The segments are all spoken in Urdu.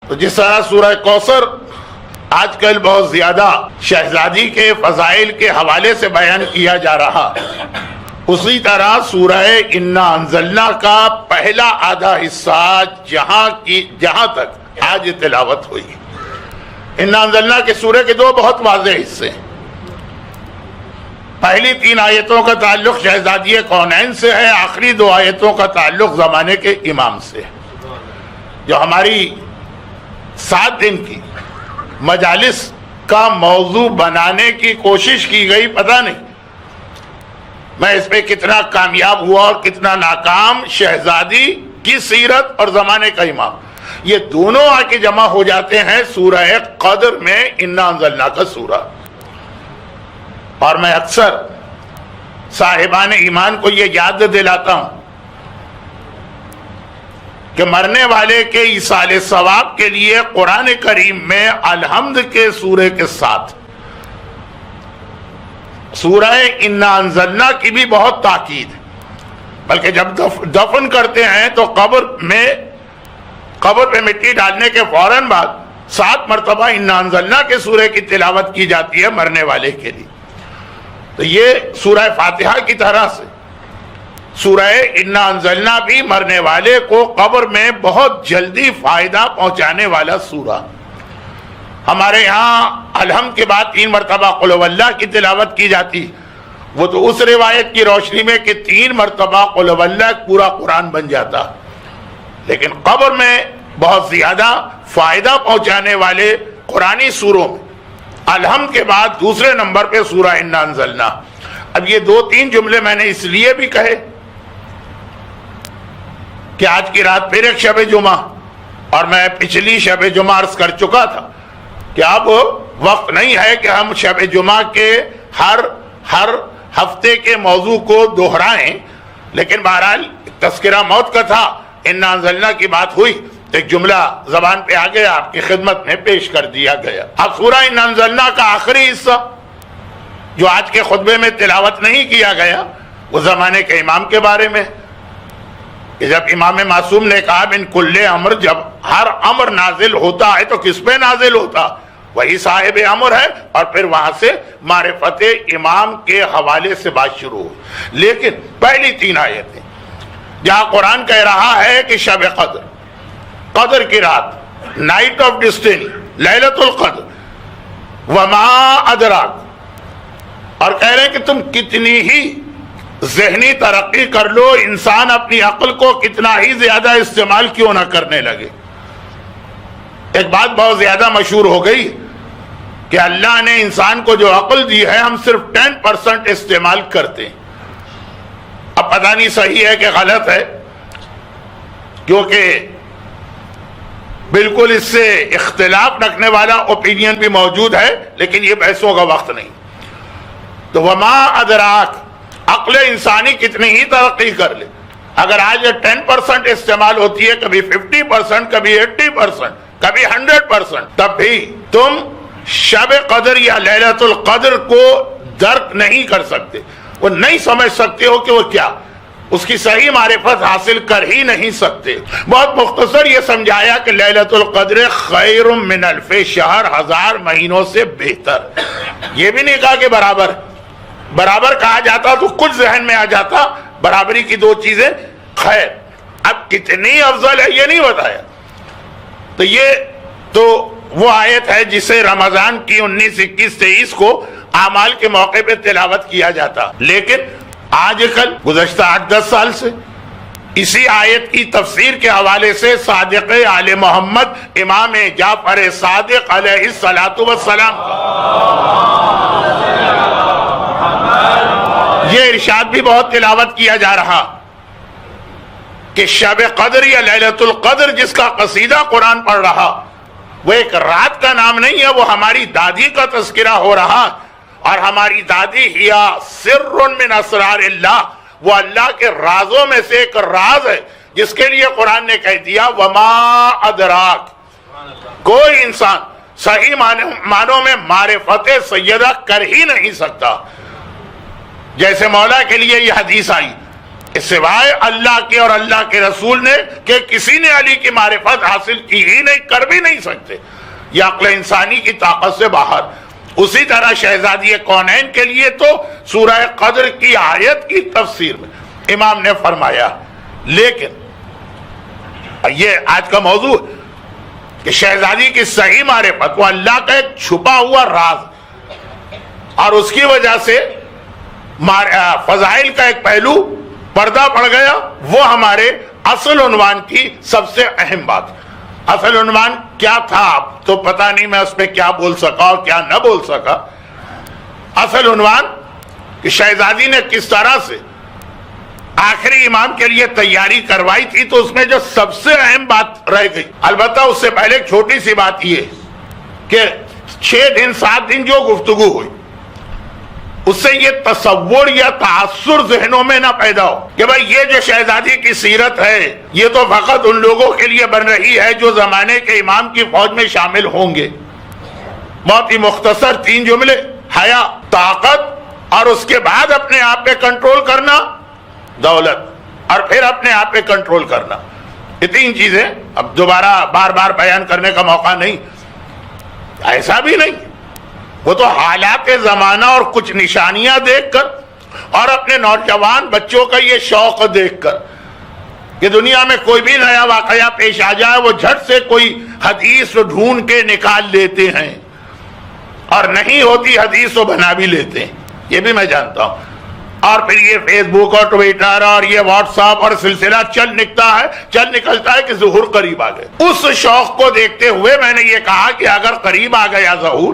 تو جس طرح سورہ کوثر آج کل بہت زیادہ شہزادی کے فضائل کے حوالے سے بیان کیا جا رہا، اسی طرح سورہ انا انزلنا کا پہلا آدھا حصہ جہاں تک آج تلاوت ہوئی، انا انزلنا کے سورہ کے دو بہت واضح حصے ہیں۔ پہلی 3 آیتوں کا تعلق شہزادی کونین سے ہے، آخری 2 آیتوں کا تعلق زمانے کے امام سے، جو ہماری 7 دن کی مجالس کا موضوع بنانے کی کوشش کی گئی۔ پتہ نہیں میں اس پہ کتنا کامیاب ہوا اور کتنا ناکام۔ شہزادی کی سیرت اور زمانے کا امام، یہ دونوں آ کے جمع ہو جاتے ہیں سورہ قدر میں، انا انزلنا کا سورہ۔ اور میں اکثر صاحبان ایمان کو یہ یاد دلاتا ہوں کہ مرنے والے کے ایصال ثواب کے لیے قرآن کریم میں الحمد کے سورے کے ساتھ سورہ انا انزلنا کی بھی بہت تاکید ہے، بلکہ جب دفن کرتے ہیں تو قبر پہ مٹی ڈالنے کے فوراً بعد 7 مرتبہ انا انزلنا کے سورے کی تلاوت کی جاتی ہے مرنے والے کے لیے۔ تو یہ سورہ فاتحہ کی طرح سے سورہ انا انزلنا بھی مرنے والے کو قبر میں بہت جلدی فائدہ پہنچانے والا سورہ۔ ہمارے یہاں الحمد کے بعد 3 مرتبہ قل هو اللہ کی تلاوت کی جاتی، وہ تو اس روایت کی روشنی میں کہ 3 مرتبہ قل هو اللہ پورا قرآن بن جاتا، لیکن قبر میں بہت زیادہ فائدہ پہنچانے والے قرآنی سوروں میں الحمد کے بعد دوسرے نمبر پہ سورہ انا انزلنا۔ اب یہ 2-3 جملے میں نے اس لیے بھی کہے کہ آج کی رات پھر ایک شب جمعہ، اور میں پچھلی شب جمعہ عرض کر چکا تھا کہ اب وقت نہیں ہے کہ ہم شب جمعہ کے ہر ہفتے کے موضوع کو دہرائیں، لیکن بہرحال تذکرہ موت کا تھا، انا انزلنا کی بات ہوئی، ایک جملہ زبان پہ آ گیا، آپ کی خدمت میں پیش کر دیا گیا۔ اب سورہ انا انزلنا کا آخری حصہ جو آج کے خطبے میں تلاوت نہیں کیا گیا، وہ زمانے کے امام کے بارے میں، کہ جب امام معصوم نے کہا من کل امر، جب ہر امر نازل ہوتا ہے تو کس پہ نازل ہوتا؟ وہی صاحب امر ہے، اور پھر وہاں سے معرفت امام کے حوالے سے بات شروع ہو۔ لیکن پہلی 3 آیتیں جہاں قرآن کہہ رہا ہے کہ شب قدر کی رات، نائٹ آف ڈسٹنی، لیلۃ القدر، وما ادراک، اور کہہ رہے ہیں کہ تم کتنی ہی ذہنی ترقی کر لو، انسان اپنی عقل کو کتنا ہی زیادہ استعمال کیوں نہ کرنے لگے۔ ایک بات بہت زیادہ مشہور ہو گئی کہ اللہ نے انسان کو جو عقل دی ہے ہم صرف 10% استعمال کرتے ہیں۔ اب پتہ نہیں صحیح ہے کہ غلط ہے، کیونکہ بالکل اس سے اختلاف رکھنے والا اوپینین بھی موجود ہے، لیکن یہ بحثوں کا وقت نہیں۔ تو وما ادراک، عقل انسانی کتنی ہی ترقی کر لے، اگر آج یہ 10% استعمال ہوتی ہے، کبھی 50%، کبھی 80%، کبھی 100%، تب بھی تم شب قدر یا لیلۃ القدر کو درک نہیں کر سکتے، وہ نہیں سمجھ سکتے ہو کہ وہ کیا، اس کی صحیح معرفت حاصل کر ہی نہیں سکتے۔ بہت مختصر یہ سمجھایا کہ لیلۃ القدر خیر من الف شہر، 1000 مہینوں سے بہتر۔ یہ بھی نہیں کہا کہ برابر کہا جاتا تو کچھ ذہن میں آ جاتا، برابری کی 2 چیزیں خیر، اب کتنی افضل ہے یہ نہیں بتایا۔ تو یہ تو وہ آیت ہے جسے رمضان کی 19، 21، 23 کو اعمال کے موقع پہ تلاوت کیا جاتا، لیکن آج کل گزشتہ 8-10 سال سے اسی آیت کی تفسیر کے حوالے سے صادق آل محمد امام جعفر صادق علیہ الصلوۃ والسلام یہ ارشاد بھی بہت تلاوت کیا جا رہا کہ شب قدر یا لیلۃ القدر جس کا قصیدہ قرآن پڑھ رہا، وہ ایک رات کا نام نہیں ہے، وہ ہماری دادی کا تذکرہ ہو رہا، اور ہماری دادی ہیا سر من اسرار اللہ، وہ اللہ کے رازوں میں سے ایک راز ہے جس کے لیے قرآن نے کہہ دیا وما ادراک۔ کوئی انسان صحیح معنوں میں معرفت سیدہ کر ہی نہیں سکتا۔ جیسے مولا کے لیے یہ حدیث آئی کہ سوائے اللہ کے اور اللہ کے رسول نے کہ کسی نے علی کی معرفت حاصل کی ہی نہیں، کر بھی نہیں سکتے، یہ عقل انسانی کی طاقت سے باہر۔ اسی طرح شہزادی کونین کے لیے تو سورہ قدر کی آیت کی تفسیر میں امام نے فرمایا، لیکن یہ آج کا موضوع کہ شہزادی کی صحیح معرفت وہ اللہ کا ایک چھپا ہوا راز، اور اس کی وجہ سے فضائل کا ایک پہلو پردہ پڑ گیا، وہ ہمارے اصل عنوان کی سب سے اہم بات۔ اصل عنوان کیا تھا تو پتہ نہیں میں اس پہ کیا بول سکا اور کیا نہ بول سکا۔ اصل عنوان کہ شہزادی نے کس طرح سے آخری امام کے لیے تیاری کروائی تھی، تو اس میں جو سب سے اہم بات رہ گئی، البتہ اس سے پہلے ایک چھوٹی سی بات یہ کہ 6 دن 7 دن جو گفتگو ہوئی، اس سے یہ تصور یا تاثر ذہنوں میں نہ پیدا ہو کہ بھائی یہ جو شہزادی کی سیرت ہے یہ تو فقط ان لوگوں کے لیے بن رہی ہے جو زمانے کے امام کی فوج میں شامل ہوں گے۔ بہت ہی مختصر 3 جملے، حیا، طاقت، اور اس کے بعد اپنے آپ پہ کنٹرول کرنا، دولت، اور پھر اپنے آپ پہ کنٹرول کرنا۔ یہ 3 چیزیں اب دوبارہ بار بار بیان کرنے کا موقع نہیں، ایسا بھی نہیں، وہ تو حالات زمانہ اور کچھ نشانیاں دیکھ کر اور اپنے نوجوان بچوں کا یہ شوق دیکھ کر کہ دنیا میں کوئی بھی نیا واقعہ پیش آ جائے وہ جھٹ سے کوئی حدیث ڈھونڈ کے نکال لیتے ہیں، اور نہیں ہوتی حدیث تو بنا بھی لیتے ہیں، یہ بھی میں جانتا ہوں۔ اور پھر یہ فیس بک اور ٹویٹر اور یہ واٹس ایپ اور سلسلہ چل نکلتا ہے کہ ظہور قریب آ گئے۔ اس شوق کو دیکھتے ہوئے میں نے یہ کہا کہ اگر قریب آ گیا ظہور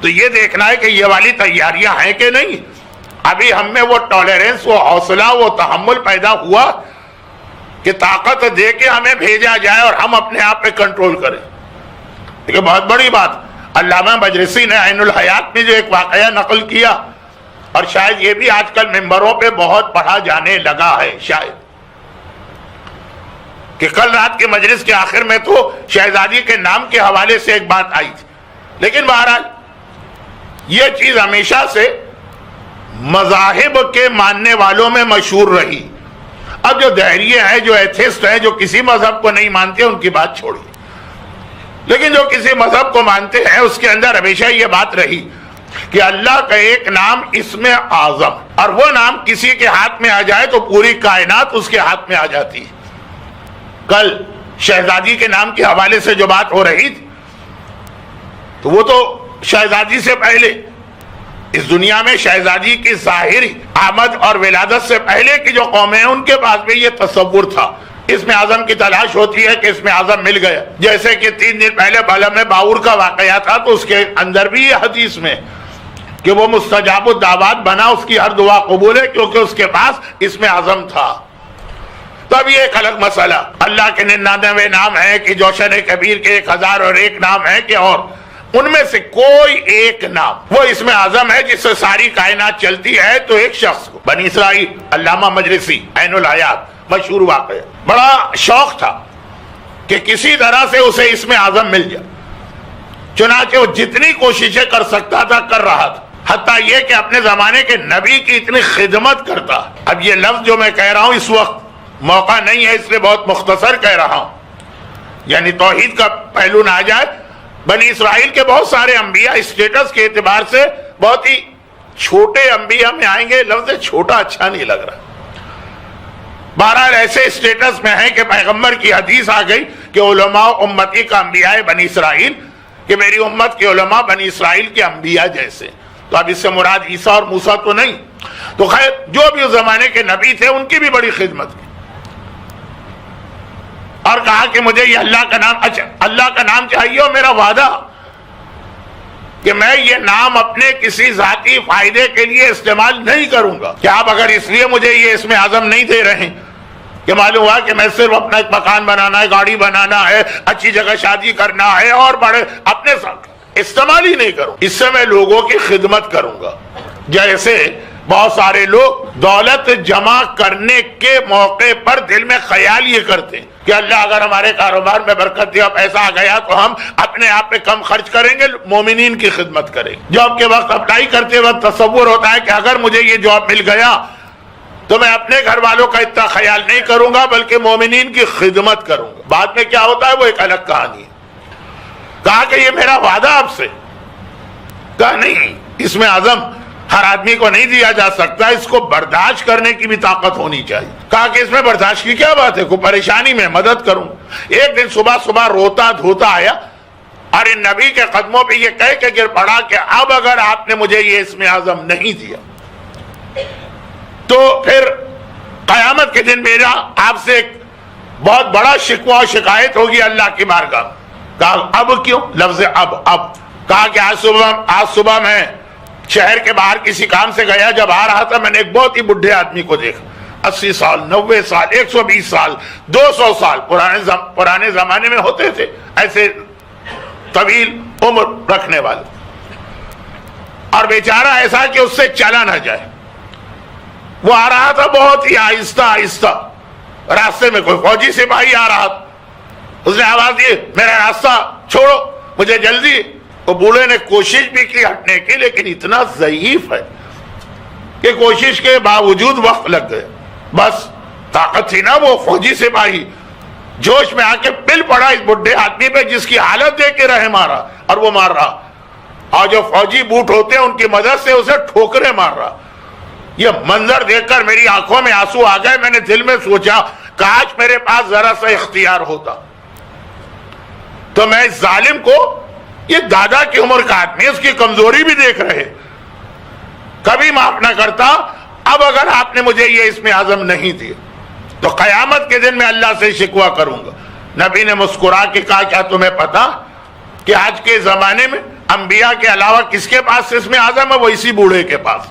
تو یہ دیکھنا ہے کہ یہ والی تیاریاں ہیں کہ نہیں، ابھی ہم میں وہ ٹالرنس، وہ حوصلہ، وہ تحمل پیدا ہوا کہ طاقت دے کے ہمیں بھیجا جائے اور ہم اپنے آپ پہ کنٹرول کریں۔ یہ بہت بڑی بات علامہ مجلسی نے عین الحیات میں جو ایک واقعہ نقل کیا، اور شاید یہ بھی آج کل ممبروں پہ بہت پڑھا جانے لگا ہے شاید، کہ کل رات کے مجلس کے آخر میں تو شہزادی کے نام کے حوالے سے ایک بات آئی تھی، لیکن بہرحال یہ چیز ہمیشہ سے مذاہب کے ماننے والوں میں مشہور رہی۔ اب جو دہریے ہیں، جو ایتھسٹ ہیں، جو کسی مذہب کو نہیں مانتے، ان کی بات چھوڑی، لیکن جو کسی مذہب کو مانتے ہیں اس کے اندر ہمیشہ یہ بات رہی کہ اللہ کا ایک نام اسم اعظم، اور وہ نام کسی کے ہاتھ میں آ جائے تو پوری کائنات اس کے ہاتھ میں آ جاتی ہے۔ کل شہزادی کے نام کے حوالے سے جو بات ہو رہی تھی، تو وہ تو شہزادی سے پہلے اس دنیا میں شہزادی کی ظاہری آمد اور ولادت سے پہلے کی جو قومیں ہیں ان کے پاس بھی یہ تصور تھا، اسم اعظم کی تلاش ہوتی ہے کہ اسم اعظم مل گیا۔ جیسے کہ 3 دن پہلے بلم باور کا واقعہ تھا، تو اس کے اندر بھی یہ حدیث میں کہ وہ مستجاب الدعوات بنا، اس کی ہر دعا قبول ہے کیونکہ اس کے پاس اسم اعظم تھا۔ تب یہ ایک الگ مسئلہ، اللہ کے 99 نام ہیں کہ جوشن کبیر کے 1001 نام ہیں کہ، اور ان میں سے کوئی ایک نام وہ اسم اعظم ہے جس سے ساری کائنات چلتی ہے، تو ایک شخص کو بنی اسرائیل، علامہ مجلسی عین الحیات مشہور واقعہ، بڑا شوق تھا کہ کسی طرح سے اسے اسم اعظم مل جائے، چنانچہ وہ جتنی کوششیں کر سکتا تھا کر رہا تھا، حتیٰ یہ کہ اپنے زمانے کے نبی کی اتنی خدمت کرتا۔ اب یہ لفظ جو میں کہہ رہا ہوں اس وقت موقع نہیں ہے، اس لیے بہت مختصر کہہ رہا ہوں، یعنی توحید کا پہلو نہ آ جائے۔ بنی اسرائیل کے بہت سارے انبیاء اسٹیٹس کے اعتبار سے بہت ہی چھوٹے انبیاء میں آئیں گے، لفظ چھوٹا اچھا نہیں لگ رہا، بہرحال ایسے اسٹیٹس میں ہیں کہ پیغمبر کی حدیث آ گئی کہ علماء امتی کا انبیاء بنی اسرائیل، کہ میری امت کے علماء بنی اسرائیل کے انبیاء جیسے۔ تو اب اس سے مراد عیسیٰ اور موسیٰ تو نہیں، تو خیر جو بھی اس زمانے کے نبی تھے ان کی بھی بڑی خدمت کی، اور کہا کہ مجھے یہ اللہ کا نام، اچھا اللہ کا نام چاہیے، اور میرا وعدہ کہ میں یہ نام اپنے کسی ذاتی فائدے کے لیے استعمال نہیں کروں گا، کہ آپ اگر اس لیے مجھے یہ اسم اعظم نہیں دے رہے ہیں کہ معلوم ہوا کہ میں صرف اپنا ایک مکان بنانا ہے، گاڑی بنانا ہے، اچھی جگہ شادی کرنا ہے، اور بڑے اپنے ساتھ استعمال ہی نہیں کروں، اس سے میں لوگوں کی خدمت کروں گا۔ جیسے بہت سارے لوگ دولت جمع کرنے کے موقع پر دل میں خیال یہ کرتے ہیں کہ اللہ اگر ہمارے کاروبار میں برکت دیا، پیسہ آ گیا تو ہم اپنے آپ پہ کم خرچ کریں گے، مومنین کی خدمت کریں گے۔ جاب کے وقت اپلائی کرتے وقت تصور ہوتا ہے کہ اگر مجھے یہ جاب مل گیا تو میں اپنے گھر والوں کا اتنا خیال نہیں کروں گا بلکہ مومنین کی خدمت کروں گا. بعد میں کیا ہوتا ہے وہ ایک الگ کہانی ہے. کہا کہ یہ میرا وعدہ آپ سے. کہا نہیں، اس میں عزم ہر آدمی کو نہیں دیا جا سکتا، اس کو برداشت کرنے کی بھی طاقت ہونی چاہیے. کہا کہ اس میں برداشت کی کیا بات ہے، کوئی پریشانی میں مدد کروں. ایک دن صبح صبح روتا دھوتا آیا اور ان نبی کے قدموں پہ یہ کہہ کے گر پڑا کہ اب اگر آپ نے مجھے یہ اسم اعظم نہیں دیا تو پھر قیامت کے دن میرا آپ سے ایک بہت بڑا شکوہ و شکایت ہوگی اللہ کی بارگاہ. کہا اب کیوں، لفظ اب. کہا کہ آج صبح میں شہر کے باہر کسی کام سے گیا، جب آ رہا تھا میں نے ایک بہت ہی بڈھے آدمی کو دیکھا. 80 سال 90 سال 120 سال 200 سال پرانے زمانے میں ہوتے تھے ایسے طویل عمر رکھنے والے، اور بیچارہ ایسا کہ اس سے چلا نہ جائے. وہ آ رہا تھا بہت ہی آہستہ آہستہ، راستے میں کوئی فوجی سپاہی آ رہا تھا. اس نے آواز دی میرا راستہ چھوڑو مجھے جلدی. وہ بوڑھے نے کوشش بھی کی ہٹنے کی لیکن اتنا ضعیف ہے کہ کوشش کے باوجود وقت لگ گئے. بس طاقت تھی نا وہ فوجی سپاہی جوش میں آ کے پل پڑا اس بڈھے آدمی پہ جس کی حالت دیکھ کے رہے مارا، اور وہ مار رہا. اور جو فوجی بوٹ ہوتے ہیں ان کی مدد سے اسے ٹھوکرے مار رہا. یہ منظر دیکھ کر میری آنکھوں میں آنسو آ گئے. میں نے دل میں سوچا کاش میرے پاس ذرا سا اختیار ہوتا تو میں اس ظالم کو، یہ دادا کی عمر کا آدمی، اس کی کمزوری بھی دیکھ رہے، کبھی معاف نہ کرتا. اب اگر آپ نے مجھے یہ اسم اعظم نہیں دیا تو قیامت کے دن میں اللہ سے شکوہ کروں گا. نبی نے مسکرا کے کہا کیا تمہیں پتا کہ آج کے زمانے میں انبیاء کے علاوہ کس کے پاس اسم اعظم ہے؟ وہ اسی بوڑھے کے پاس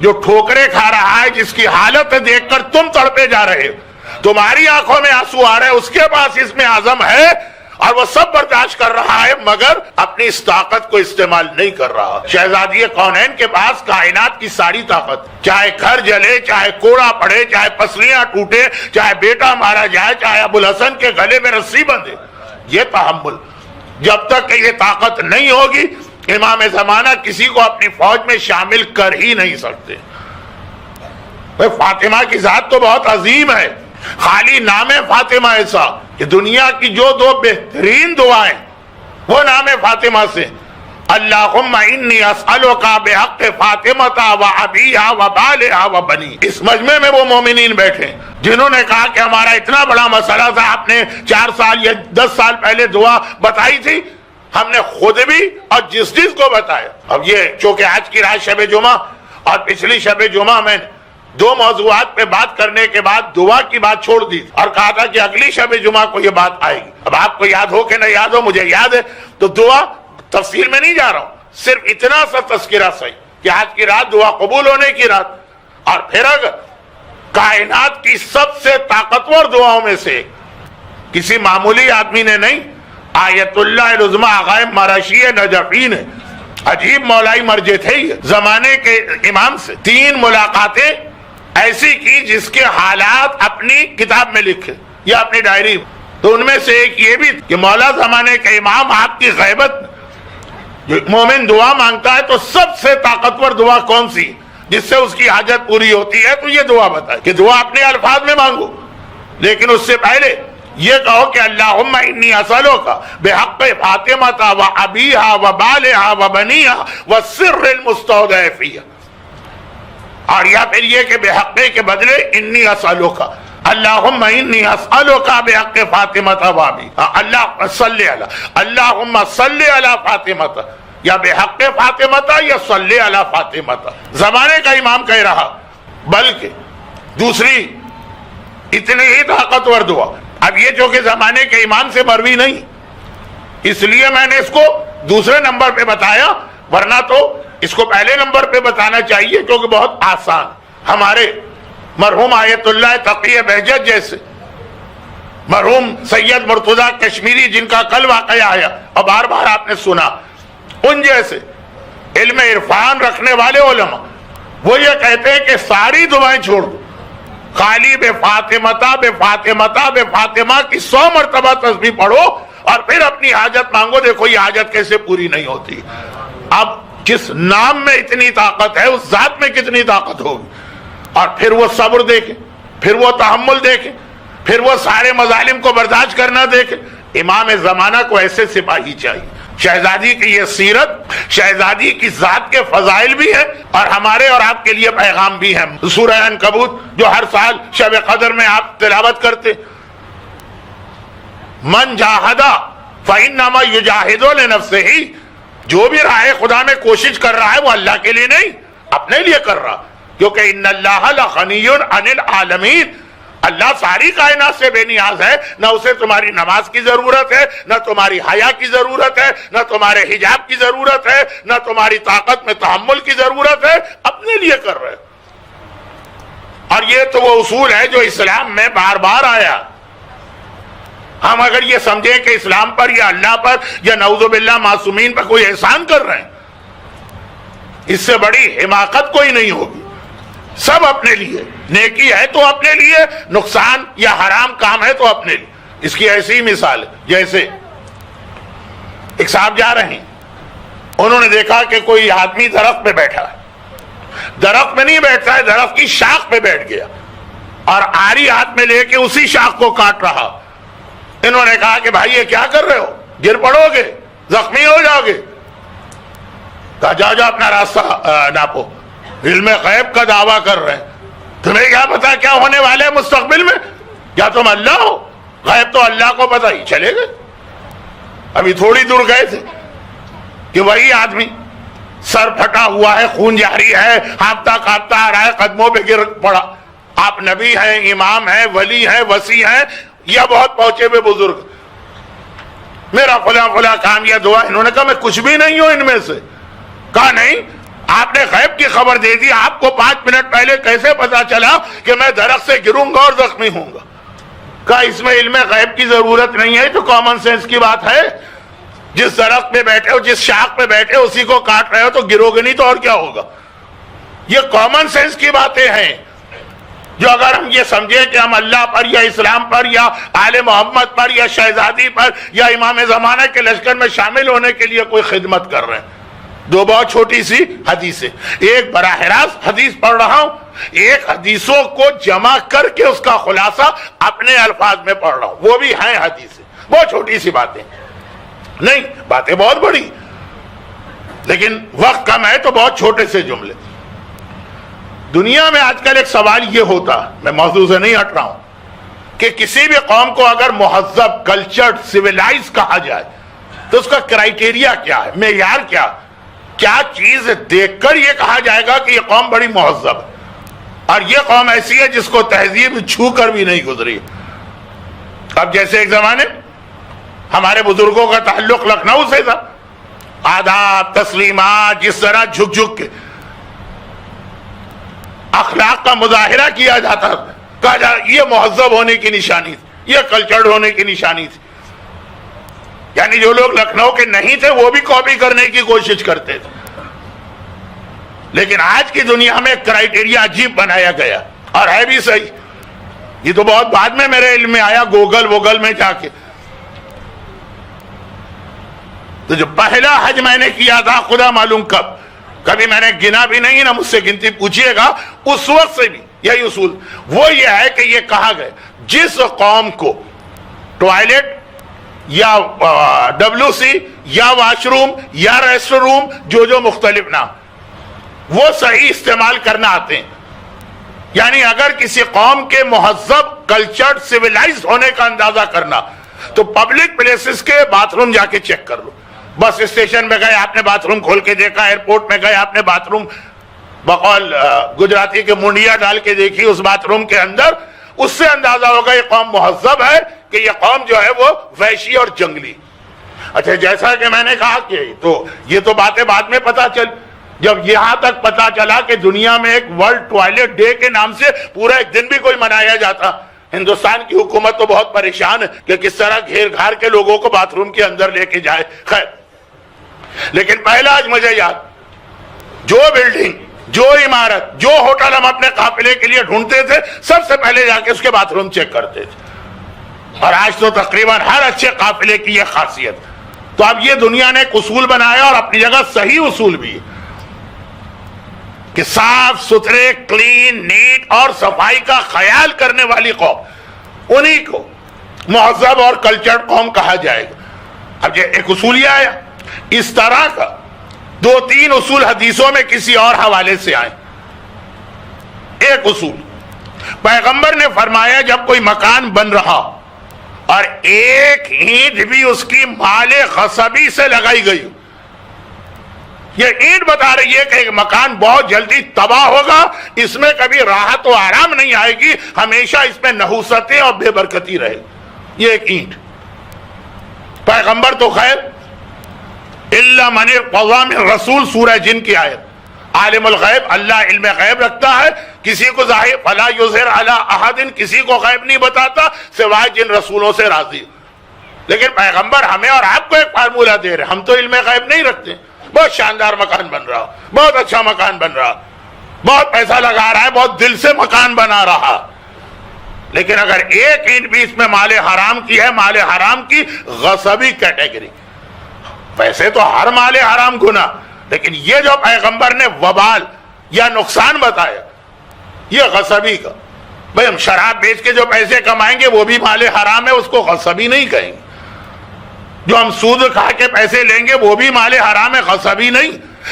جو ٹھوکرے کھا رہا ہے، جس کی حالت دیکھ کر تم تڑپے جا رہے ہو، تمہاری آنکھوں میں آنسو آ رہے ہیں، اس کے پاس اسم اعظم ہے اور وہ سب برداشت کر رہا ہے مگر اپنی اس طاقت کو استعمال نہیں کر رہا. شہزادی کونین کے پاس کائنات کی ساری طاقت، چاہے گھر جلے، چاہے کوڑا پڑے، چاہے پسلیاں ٹوٹے، چاہے بیٹا مارا جائے، چاہے ابوالحسن کے گلے میں رسی بندھے، یہ تحمل. جب تک کہ یہ طاقت نہیں ہوگی امام زمانہ کسی کو اپنی فوج میں شامل کر ہی نہیں سکتے. فاطمہ کی ذات تو بہت عظیم ہے، خالی نام فاطمہ ایسا کہ دنیا کی جو دو بہترین دعائیں وہ نام فاطمہ سے. اللہم انی اسألک بحق فاطمہ و ابیہا و بالہا و بنی. اس مجمع میں وہ مومنین بیٹھے جنہوں نے کہا کہ ہمارا اتنا بڑا مسئلہ تھا، آپ نے 4 سال یا 10 سال پہلے دعا بتائی تھی، ہم نے خود بھی اور جس کو بتایا. اب یہ چونکہ آج کی رات شب جمعہ اور پچھلی شب جمعہ میں 2 موضوعات پہ بات کرنے کے بعد دعا کی بات چھوڑ دی اور کہا تھا کہ اگلی شب جمعہ کو یہ بات آئے گی. اب آپ کو یاد ہو کہ نہ یاد ہو، مجھے یاد ہے، تو دعا تفصیل میں نہیں جا رہا ہوں، صرف اتنا سا تذکرہ صحیح کہ آج کی رات دعا قبول ہونے کی رات. اور پھر اگر کائنات کی سب سے طاقتور دعاؤں میں سے کسی معمولی آدمی نے نہیں، آیت اللہ العظمی آغائے مرشی نجفی نے، عجیب مولائی مرجع تھے یہ، زمانے کے امام سے 3 ملاقاتیں ایسی کی جس کے حالات اپنی کتاب میں لکھے یا اپنی ڈائری میں. تو ان میں سے ایک یہ بھی کہ مولا زمانے کے امام آپ کی غیبت، جو مومن دعا مانگتا ہے تو سب سے طاقتور دعا کون سی جس سے اس کی حاجت پوری ہوتی ہے، تو یہ دعا بتائے کہ دعا اپنے الفاظ میں مانگو، لیکن اس سے پہلے یہ کہو کہ اللہم انی اسألک بحق فاطمہ و ابیہا و بالہا و بنیہا و سر المستودع فیہا. اور یا پھر یہ کہ بحق کے بدلے انی اسألک، اللہم انی اسألک بحق فاطمہ و ابیہا، اللہ صلی علی، اللہم صلی علی فاطمہ، یا بحق فاطمہ یا صلی علی فاطمہ. زمانے کا امام کہہ رہا، بلکہ دوسری اتنی ہی طاقتور دعا. اب یہ جو کہ زمانے کے امام سے مروی نہیں، اس لیے میں نے اس کو دوسرے نمبر پہ بتایا، ورنہ تو اس کو پہلے نمبر پہ بتانا چاہیے کیونکہ بہت آسان. ہمارے مرحوم آیت اللہ تقی بہجت جیسے، مرحوم سید مرتضیٰ کشمیری جن کا کل واقعہ آیا اور بار بار آپ نے سنا، ان جیسے علم عرفان رکھنے والے علماء وہ یہ کہتے ہیں کہ ساری دعائیں چھوڑ دو، خالی بے فاطمہ بے فاطمہ بے فاطمہ کی 100 مرتبہ تسبیح پڑھو اور پھر اپنی حاجت مانگو. دیکھو یہ حاجت کیسے پوری نہیں ہوتی. اب جس نام میں اتنی طاقت ہے اس ذات میں کتنی طاقت ہوگی. اور پھر وہ صبر دیکھے، پھر وہ تحمل دیکھے، پھر وہ سارے مظالم کو برداشت کرنا دیکھے. امام زمانہ کو ایسے سپاہی چاہیے. شہزادی کی یہ سیرت، شہزادی کی ذات کے فضائل بھی ہیں اور ہمارے اور آپ کے لیے پیغام بھی ہیں. سورہ عنکبوت جو ہر سال شب قدر میں آپ تلاوت کرتے، من جاہدہ فإنما یجاہد لنفسہ، جو بھی راہ خدا میں کوشش کر رہا ہے وہ اللہ کے لیے نہیں، اپنے لیے کر رہا، کیونکہ ان اللہ لغنی عن العالمین، اللہ ساری کائنات سے بے نیاز ہے. نہ اسے تمہاری نماز کی ضرورت ہے، نہ تمہاری حیا کی ضرورت ہے، نہ تمہارے حجاب کی ضرورت ہے، نہ تمہاری طاقت میں تحمل کی ضرورت ہے، اپنے لیے کر رہے. اور یہ تو وہ اصول ہے جو اسلام میں بار بار آیا. ہم اگر یہ سمجھیں کہ اسلام پر یا اللہ پر یا نعوذ باللہ معصومین پر کوئی احسان کر رہے ہیں، اس سے بڑی حماقت کوئی نہیں ہوگی. سب اپنے لیے، نیکی ہے تو اپنے لیے، نقصان یا حرام کام ہے تو اپنے لیے. اس کی ایسی مثال ہے جیسے ایک صاحب جا رہے ہیں، انہوں نے دیکھا کہ کوئی آدمی درخت پہ بیٹھا ہے. درخت میں نہیں بیٹھتا ہے، درخت کی شاخ پہ بیٹھ گیا اور آری ہاتھ میں لے کے اسی شاخ کو کاٹ رہا. انہوں نے کہا کہ بھائی یہ کیا کر رہے ہو، گر پڑو گے، زخمی ہو جاؤ گے. کہا جاؤ جاؤ اپنا راستہ ناپو، علم غیب کا دعویٰ کر رہے ہیں، تمہیں کیا پتا کیا ہونے والے مستقبل میں؟ کیا تم اللہ ہو؟ غیب تو اللہ کو پتا ہی. چلے گئے. ابھی تھوڑی دور گئے تھے کہ وہی آدمی سر پھٹا ہوا ہے، خون جاری ہے، ہانپتا کانپتا آ رہا ہے، قدموں پہ گر پڑا. آپ نبی ہیں، امام ہیں، ولی ہیں، وسیع ہیں یا بہت پہنچے ہوئے بزرگ، میرا فلاں فلاں کام یا دعا. انہوں نے کہا میں کچھ بھی نہیں ہوں ان میں سے. کہا نہیں، آپ نے غیب کی خبر دے دی، آپ کو 5 منٹ پہلے کیسے پتا چلا کہ میں درخت سے گروں گا اور زخمی ہوں گا؟ کہا اس میں علم غیب کی ضرورت نہیں ہے، تو کامن سینس کی بات ہے. جس درخت پہ بیٹھے ہو، جس شاخ پہ بیٹھے ہو، اسی کو کاٹ رہے ہو تو گرو گے نہیں تو اور کیا ہوگا. یہ کامن سینس کی باتیں ہیں جو اگر ہم یہ سمجھیں کہ ہم اللہ پر یا اسلام پر یا آل محمد پر یا شہزادی پر یا امام زمانہ کے لشکر میں شامل ہونے کے لیے کوئی خدمت کر رہے ہیں. 2 بہت چھوٹی سی حدیثیں، ایک براہ راست حدیث پڑھ رہا ہوں، ایک حدیثوں کو جمع کر کے اس کا خلاصہ اپنے الفاظ میں پڑھ رہا ہوں. وہ بھی ہیں حدیثیں، بہت چھوٹی سی باتیں نہیں، باتیں بہت بڑی، لیکن وقت کم ہے تو بہت چھوٹے سے جملے. دنیا میں آج کل ایک سوال یہ ہوتا، میں موضوع سے نہیں ہٹ رہا ہوں، کہ کسی بھی قوم کو اگر مہذب، کلچرڈ، سویلائز کہا جائے تو اس کا کرائیٹیریا کیا ہے، معیار کیا چیز دیکھ کر یہ کہا جائے گا کہ یہ قوم بڑی مہذب ہے اور یہ قوم ایسی ہے جس کو تہذیب چھو کر بھی نہیں گزری. اب جیسے ایک زمانے ہمارے بزرگوں کا تعلق لکھنؤ سے تھا، آداب، تسلیمات، جس طرح جھک جھک کے اخلاق کا مظاہرہ کیا جاتا، کہا جاتا یہ مہذب ہونے کی نشانی تھی، یہ کلچرڈ ہونے کی نشانی تھی. یعنی جو لوگ لکھنؤ کے نہیں تھے وہ بھی کاپی کرنے کی کوشش کرتے تھے. لیکن آج کی دنیا میں کرائیٹیریا عجیب بنایا گیا اور ہے بھی صحیح. یہ تو بہت بعد میں میرے علم میں آیا، گوگل میں جا کے. تو جو پہلا حج میں نے کیا تھا خدا معلوم کبھی میں نے گنا بھی نہیں، نہ مجھ سے گنتی پوچھیے گا، اس وقت سے بھی یہی اصول وہ یہ ہے کہ یہ کہا گیا جس قوم کو ٹوائلٹ یا WC یا واش روم یا ریسٹ روم جو مختلف نام وہ صحیح استعمال کرنا آتے ہیں. یعنی اگر کسی قوم کے مہذب، کلچرڈ، سویلائزڈ ہونے کا اندازہ کرنا تو پبلک پلیسز کے باتھ روم جا کے چیک کر لو. بس اسٹیشن میں گئے آپ نے باتھ روم کھول کے دیکھا، ایئرپورٹ میں گئے آپ نے باتھ روم بقول گجراتی کے منڈیا ڈال کے دیکھی اس باتھ روم کے اندر، اس سے اندازہ ہوگا یہ قوم مہذب ہے کہ یہ قوم جو ہے وہ وحشی اور جنگلی. اچھا جیسا کہ میں نے کہا کہ یہ تو باتیں بعد میں پتا چل، جب یہاں تک پتا چلا کہ دنیا میں ایک ورلڈ ٹوائلٹ ڈے کے نام سے پورا ایک دن بھی کوئی منایا جاتا. ہندوستان کی حکومت تو بہت پریشان ہے کہ کس طرح گھیر گھار کے لوگوں کو باتھ روم کے اندر لے کے جائے. خیر، لیکن پہلا آج مجھے یاد، جو بلڈنگ، جو عمارت، جو ہوٹل ہم اپنے قافلے کے لیے ڈھونڈتے تھے سب سے پہلے جا کے اس کے باتھ روم چیک کرتے تھے. اور آج تو تقریباً ہر اچھے قافلے کی یہ خاصیت. تو اب یہ دنیا نے ایک اصول بنایا اور اپنی جگہ صحیح اصول بھی. کہ صاف ستھرے کلین نیٹ اور صفائی کا خیال کرنے والی قوم، انہی کو مہذب اور کلچرڈ قوم کہا جائے گا۔ اب یہ ایک اصول یہ آیا، اس طرح کا 2-3 اصول حدیثوں میں کسی اور حوالے سے آئے۔ ایک اصول پیغمبر نے فرمایا جب کوئی مکان بن رہا اور ایک اینٹ بھی اس کی مال غصبی سے لگائی گئی، یہ اینٹ بتا رہی ہے کہ ایک مکان بہت جلدی تباہ ہوگا، اس میں کبھی راحت و آرام نہیں آئے گی، ہمیشہ اس میں نحوستیں اور بے برکتی رہے گی۔ یہ ایک اینٹ، پیغمبر تو خیر الا من ارتضی من رسول، سورہ جن کی آیت، عالم الغیب، اللہ علم غیب رکھتا ہے، کسی کو ظاہر فلا یظہر علی احد، کسی کو غیب نہیں بتاتا سوائے جن رسولوں سے راضی۔ لیکن پیغمبر ہمیں اور آپ کو ایک فارمولہ دے رہے، ہم تو علم غیب نہیں رکھتے۔ بہت شاندار مکان بن رہا، بہت اچھا مکان بن رہا، بہت پیسہ لگا رہا ہے، بہت دل سے مکان بنا رہا، لیکن اگر ایک اینٹ بھی اس میں مال حرام کی ہے، مال حرام کی غصبی کیٹیگری، ویسے تو ہر مال حرام گناہ، لیکن یہ جو پیغمبر نے وبال یا نقصان بتایا یہ غصبی کا، بھئی ہم شراب بیچ کے جو پیسے کمائیں گے وہ بھی مال حرام ہے، اس کو غصبی نہیں کہیں گے۔ جو ہم سود کھا کے پیسے لیں گے وہ بھی مال حرام ہے، غصبی نہیں۔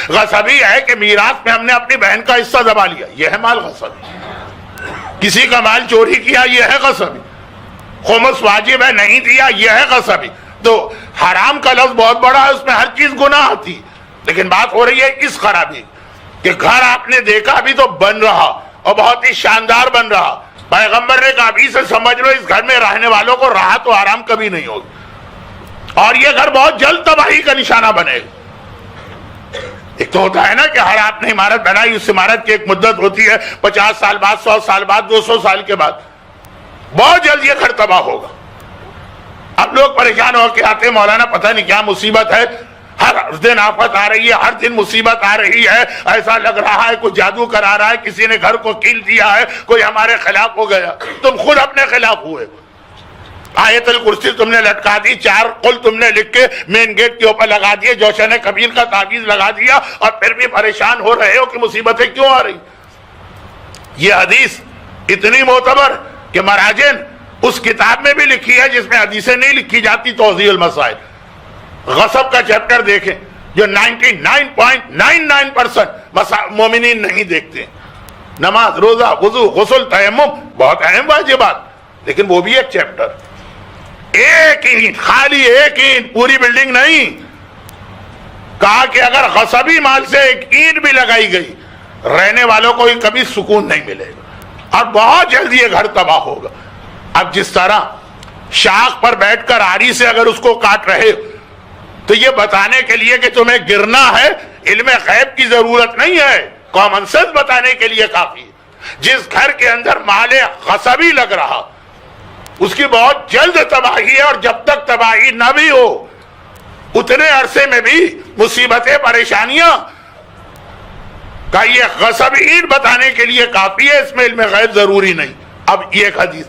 غصبی ہے کہ میراث میں ہم نے اپنی بہن کا حصہ دبا لیا، یہ ہے مال غصبی۔ کسی کا مال چوری کیا، یہ ہے غصبی۔ خمس واجب ہے نہیں دیا، یہ ہے غصبی۔ تو حرام کا لفظ بہت بڑا ہے، اس میں ہر چیز گناہ آتی، لیکن بات ہو رہی ہے اس خرابی کہ گھر آپ نے دیکھا ابھی تو بن رہا اور بہت ہی شاندار بن رہا، پیغمبر نے کہا ابھی سے سمجھ لو اس گھر میں رہنے والوں کو راحت و آرام کبھی نہیں ہوگی، اور یہ گھر بہت جلد تباہی کا نشانہ بنے گا۔ ایک تو ہوتا ہے نا کہ ہر آپ نے عمارت بنائی، اس عمارت کی ایک مدت ہوتی ہے، 50 سال بعد، 100 سال بعد، 200 سال کے بعد بہت جلد یہ گھر تباہ ہوگا۔ اب لوگ پریشان ہو کے آتے ہیں، مولانا پتہ نہیں کیا مصیبت ہے، ہر دن آفت آ رہی ہے، ہر دن مصیبت آ رہی ہے، ایسا لگ رہا ہے کوئی جادو کرا رہا ہے، کسی نے گھر کو کیل دیا ہے، کوئی ہمارے خلاف ہو گیا۔ تم خود اپنے خلاف ہوئے، آیت الکرسی تم نے لٹکا دی، 4 قل تم نے لکھ کے مین گیٹ کے اوپر لگا دیے، جوشن کبیر کا تعویذ لگا دیا، اور پھر بھی پریشان ہو رہے ہو کہ مصیبتیں کیوں آ رہی۔ یہ حدیث اتنی معتبر کہ مراجع اس کتاب میں بھی لکھی ہے جس میں حدیثیں نہیں لکھی جاتی، توضیح المسائل، غصب کا چیپٹر دیکھیں، جو 99.99% مومنین نہیں دیکھتے۔ نماز، روزہ، وضو، غسل، تیمم، بہت اہم واجبات، لیکن وہ بھی ایک چیپٹر۔ ایک اینٹ، خالی ایک اینٹ، پوری بلڈنگ نہیں۔ کہا کہ اگر غصبی مال سے ایک اینٹ بھی لگائی گئی، رہنے والوں کو کبھی سکون نہیں ملے گا، اور بہت جلدی یہ گھر تباہ ہوگا۔ اب جس طرح شاخ پر بیٹھ کر آری سے اگر اس کو کاٹ رہے تو یہ بتانے کے لیے کہ تمہیں گرنا ہے، علم غیب کی ضرورت نہیں ہے، کامن سینس بتانے کے لیے کافی ہے۔ جس گھر کے اندر مال غصبی لگ رہا اس کی بہت جلد تباہی ہے، اور جب تک تباہی نہ بھی ہو اتنے عرصے میں بھی مصیبتیں، پریشانیاں کا یہ غصبی اینٹ بتانے کے لیے کافی ہے، اس میں علم غیب ضروری نہیں۔ اب یہ ایک حدیث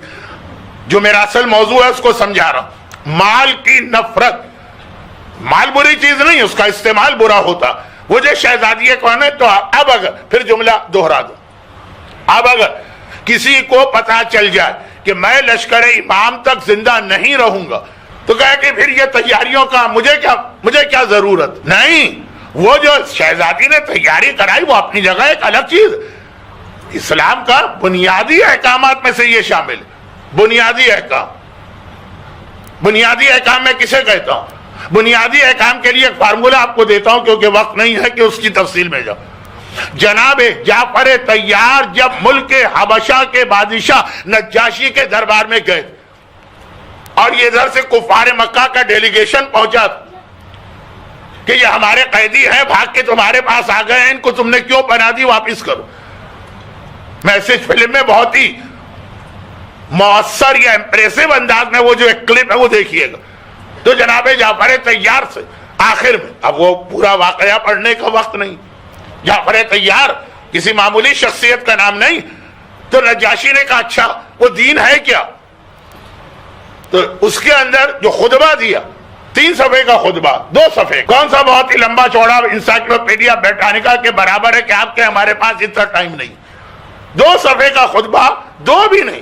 جو میرا اصل موضوع ہے اس کو سمجھا رہا ہوں، مال کی نفرت۔ مال بری چیز نہیں، اس کا استعمال برا ہوتا۔ مجھے شہزادی کون ہے تو اب اگر پھر جملہ دوہرا دو، اب اگر کسی کو پتا چل جائے کہ میں لشکر امام تک زندہ نہیں رہوں گا تو کہے کہ پھر یہ تیاریوں کا مجھے کیا ضرورت نہیں۔ وہ جو شہزادی نے تیاری کرائی وہ اپنی جگہ ایک الگ چیز، اسلام کا بنیادی احکامات میں سے یہ شامل ہے۔ بنیادی احکام، بنیادی احکام میں کسے کہتا ہوں؟ بنیادی احکام کے لیے ایک فارمولہ آپ کو دیتا ہوں کیونکہ وقت نہیں ہے کہ اس کی تفصیل میں جاؤ۔ جناب جعفر طیار جب ملک حبشہ کے بادشاہ نجاشی کے دربار میں گئے اور یہ ادھر سے کفار مکہ کا ڈیلیگیشن پہنچا کہ یہ ہمارے قیدی ہیں، بھاگ کے تمہارے پاس آ گئے ہیں، ان کو تم نے کیوں بنا دی، واپس کرو۔ میسج فلم میں بہت ہی مؤثر یا امپریسو انداز میں وہ جو ایک کلپ ہے وہ دیکھیے گا۔ تو جناب جعفر طیار سے آخر میں، اب وہ پورا واقعہ پڑھنے کا وقت نہیں، جعفر طیار کسی معمولی شخصیت کا نام نہیں، تو نجاشی نے کہا اچھا وہ دین ہے کیا؟ تو اس کے اندر جو خطبہ دیا 3 صفحے کا خطبہ، 2 صفحے، کون سا بہت ہی لمبا چوڑا انسائکلوپیڈیا بریٹانیکا کے برابر ہے کہ آپ کے ہمارے پاس اتنا ٹائم نہیں. 2 صفحے کا خطبہ، 2 بھی نہیں،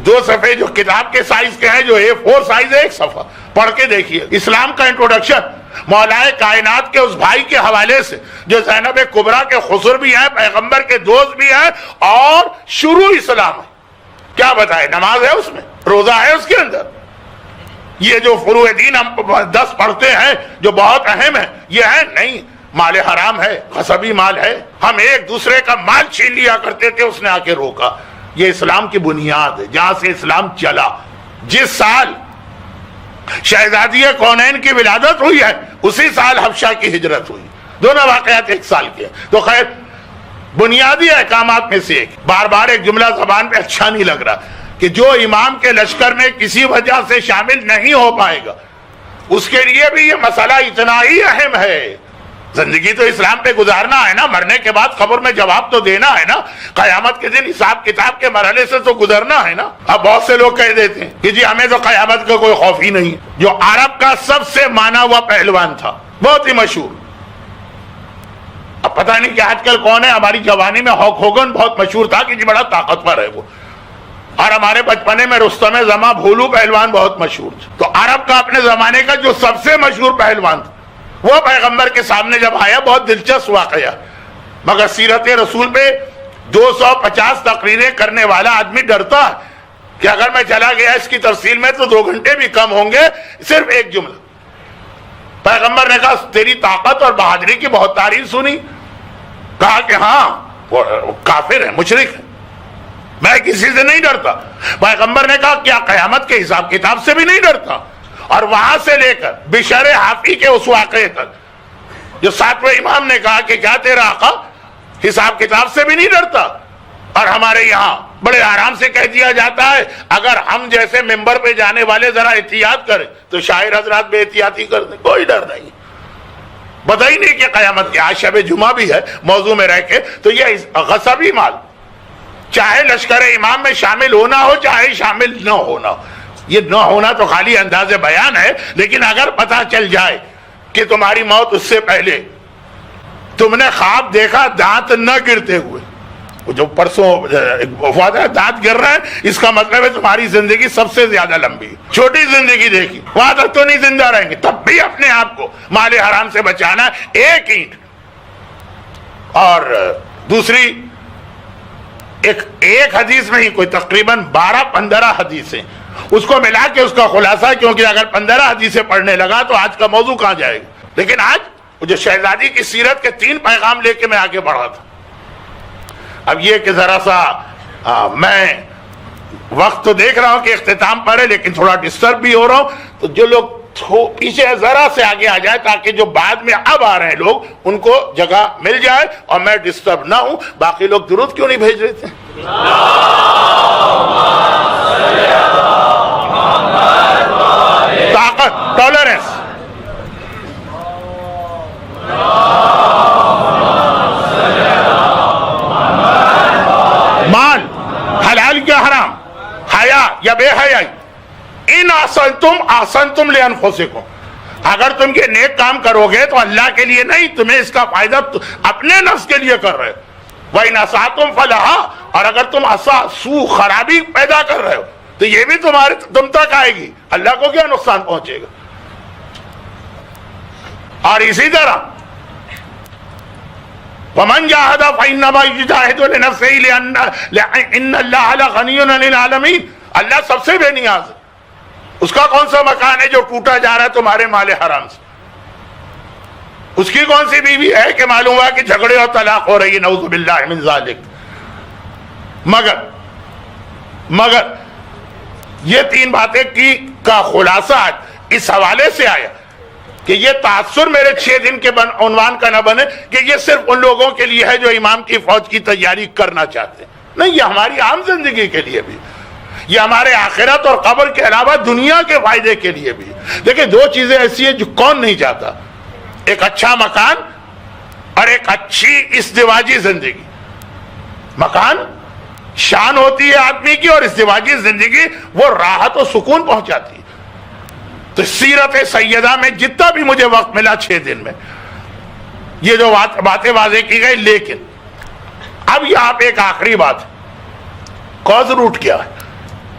2 صفحے جو کتاب کے سائز کے ہیں، جو A4 سائز ہے، 1 صفحہ پڑھ کے دیکھیے. اسلام کا انٹروڈکشن مولائے کائنات کے اس بھائی کے حوالے سے جو زینب کبریٰ کے خسر بھی ہیں، پیغمبر کے دوست بھی ہیں، اور شروع اسلام ہے. کیا بتائے؟ نماز ہے اس میں، روزہ ہے اس کے اندر. یہ جو فروع دین ہم 10 پڑھتے ہیں جو بہت اہم ہے، یہ ہے نہیں. مال حرام ہے، غصبی مال ہے، ہم ایک دوسرے کا مال چھین لیا کرتے تھے، اس نے آ کے روکا. یہ اسلام کی بنیاد ہے، جہاں سے اسلام چلا. جس سال شہزادی کونین کی ولادت ہوئی ہے، اسی سال حبشہ کی ہجرت ہوئی. دونوں واقعات 1 سال کے ہیں. تو خیر، بنیادی احکامات میں سے ایک، بار بار ایک جملہ زبان پہ اچھا نہیں لگ رہا، کہ جو امام کے لشکر میں کسی وجہ سے شامل نہیں ہو پائے گا، اس کے لیے بھی یہ مسئلہ اتنا ہی اہم ہے. زندگی تو اسلام پہ گزارنا ہے نا، مرنے کے بعد قبر میں جواب تو دینا ہے نا، قیامت کے دن حساب کتاب کے مرحلے سے تو گزرنا ہے نا. اب بہت سے لوگ کہہ دیتے ہیں کہ جی ہمیں تو قیامت کا کوئی خوف ہی نہیں. جو عرب کا سب سے مانا ہوا پہلوان تھا، بہت ہی مشہور، اب پتہ نہیں کہ آج کل کون ہے، ہماری جوانی میں ہاک ہوگن بہت مشہور تھا کہ جی بڑا طاقتور ہے وہ، اور ہمارے بچپنے میں رستم زماں بھولو پہلوان بہت مشہور تھا. تو عرب کا اپنے زمانے کا جو سب سے مشہور پہلوان تھا، وہ پیغمبر کے سامنے جب آیا، بہت دلچسپ واقعہ، مگر سیرت رسول پہ 250 تقریریں کرنے والا آدمی ڈرتا ہے کہ اگر میں چلا گیا اس کی تفصیل میں تو 2 گھنٹے بھی کم ہوں گے. صرف ایک جملہ، پیغمبر نے کہا تیری طاقت اور بہادری کی بہت تعریف سنی. کہا کہ ہاں وہ کافر ہے، مشرک ہے، میں کسی سے نہیں ڈرتا. پیغمبر نے کہا کیا قیامت کے حساب کتاب سے بھی نہیں ڈرتا؟ اور وہاں سے لے کر بشر حافی کے اس واقعے تک جو 7ویں امام نے کہا کہ کیا تیرا آقا حساب کتاب سے بھی نہیں ڈرتا؟ اور ہمارے یہاں بڑے آرام سے کہہ دیا جاتا ہے اگر ہم جیسے ممبر پہ جانے والے ذرا احتیاط کریں تو شاعر حضرات بے احتیاطی کر دیں. کوئی ڈر نہیں، پتہ ہی نہیں کہ قیامت کیا. آج شب جمعہ بھی ہے، موضوع میں رہ کے تو یہ غصبی مال، چاہے لشکر امام میں شامل ہونا ہو چاہے شامل نہ ہونا ہو، یہ نہ ہونا تو خالی انداز بیان ہے. لیکن اگر پتہ چل جائے کہ تمہاری موت اس سے پہلے تم نے خواب دیکھا دانت نہ گرتے ہوئے، وہ جو پرسوں دانت گر رہے ہیں، اس کا مطلب ہے تمہاری زندگی سب سے زیادہ لمبی، چھوٹی زندگی دیکھی، وہاں تک تو نہیں زندہ رہیں گے، تب بھی اپنے آپ کو مال حرام سے بچانا. ایک اینٹ. اور دوسری ایک حدیث میں ہی کوئی تقریباً 12-15 حدیثیں، اس کو ملا کے اس کا خلاصہ، کیونکہ اگر 15 حدیثیں پڑھنے لگا تو آج کا موضوع کہاں جائے گا. لیکن آج جو شہزادی کی سیرت کے 3 پیغام لے کے میں آگے بڑھا تھا. اب یہ کہ ذرا سا میں وقت تو دیکھ رہا ہوں کہ اختتام پر ہے، لیکن تھوڑا ڈسٹرب بھی ہو رہا ہوں، تو جو لوگ پیچھے ذرا سے آگے آ جائے تاکہ جو بعد میں اب آ رہے ہیں لوگ ان کو جگہ مل جائے اور میں ڈسٹرب نہ ہوں. باقی لوگ درود کیوں نہیں بھیج رہے تھے؟ طاقت، ٹالرنس. مال حلال کیا حرام، حیا یا بے حیائی. ان احسنتم احسنتم لانفسکم، اگر تم یہ نیک کام کرو گے تو اللہ کے لیے نہیں، تمہیں اس کا فائدہ اپنے نفس کے لیے کر رہے ہو. وَإِنْ أَسَأْتُمْ فَلَهَا، اور اگر تم سو خرابی پیدا کر رہے ہو تو یہ بھی تم تک آئے گی، اللہ کو کیا نقصان پہنچے گا. اور اسی طرح وَمَنْ جَاهَدَ فَإِنَّمَا يُجَاهِدُ لِنَفْسِهِ إِنَّ اللَّهَ لَغَنِيٌّ عَنِ الْعَالَمِينَ. اللہ سب سے بے نیاز ہے. اس کا کون سا مکان ہے جو ٹوٹا جا رہا ہے تمہارے مال حرام سے؟ اس کی کون سی بیوی ہے کہ معلوم ہوا کہ جھگڑے اور طلاق ہو رہی ہے، نعوذ باللہ من ذالک. مگر یہ 3 باتیں کا خلاصہ اس حوالے سے آیا کہ یہ تاثر میرے 6 دن کے عنوان کا نہ بنے کہ یہ صرف ان لوگوں کے لیے ہے جو امام کی فوج کی تیاری کرنا چاہتے ہیں. نہیں، یہ ہماری عام زندگی کے لیے بھی، یہ ہمارے آخرت اور قبر کے علاوہ دنیا کے فائدے کے لیے بھی. دیکھیں 2 چیزیں ایسی ہیں جو کون نہیں چاہتا، ایک اچھا مکان اور ایک اچھی ازدواجی زندگی. مکان شان ہوتی ہے آدمی کی، اور ازدواجی زندگی وہ راحت و سکون پہنچاتی ہے. تو سیرت سیدہ میں جتنا بھی مجھے وقت ملا 6 دن میں یہ جو باتیں واضح کی گئی. لیکن اب یہاں پہ ایک آخری بات, کاز روٹ کیا ہے,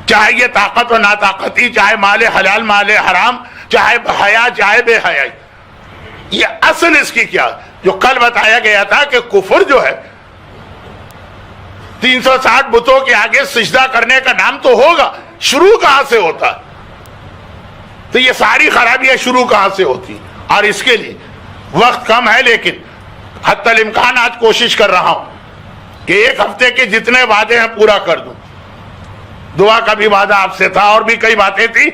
چاہے یہ طاقت و ناطاقتی, چاہے مال حلال مال حرام, چاہے حیا چاہے بے حیائی, یہ اصل اس کی کیا, جو کل بتایا گیا تھا کہ کفر جو ہے 360 بتوں کے آگے سجدہ کرنے کا نام تو ہوگا, شروع کہاں سے ہوتا ہے؟ تو یہ ساری خرابیاں شروع کہاں سے ہوتی, اور اس کے لیے وقت کم ہے لیکن حتی الامکان آج کوشش کر رہا ہوں کہ 1 ہفتے کے جتنے وعدے ہیں پورا کر دوں. دعا کا بھی وعدہ آپ سے تھا اور بھی کئی باتیں تھی.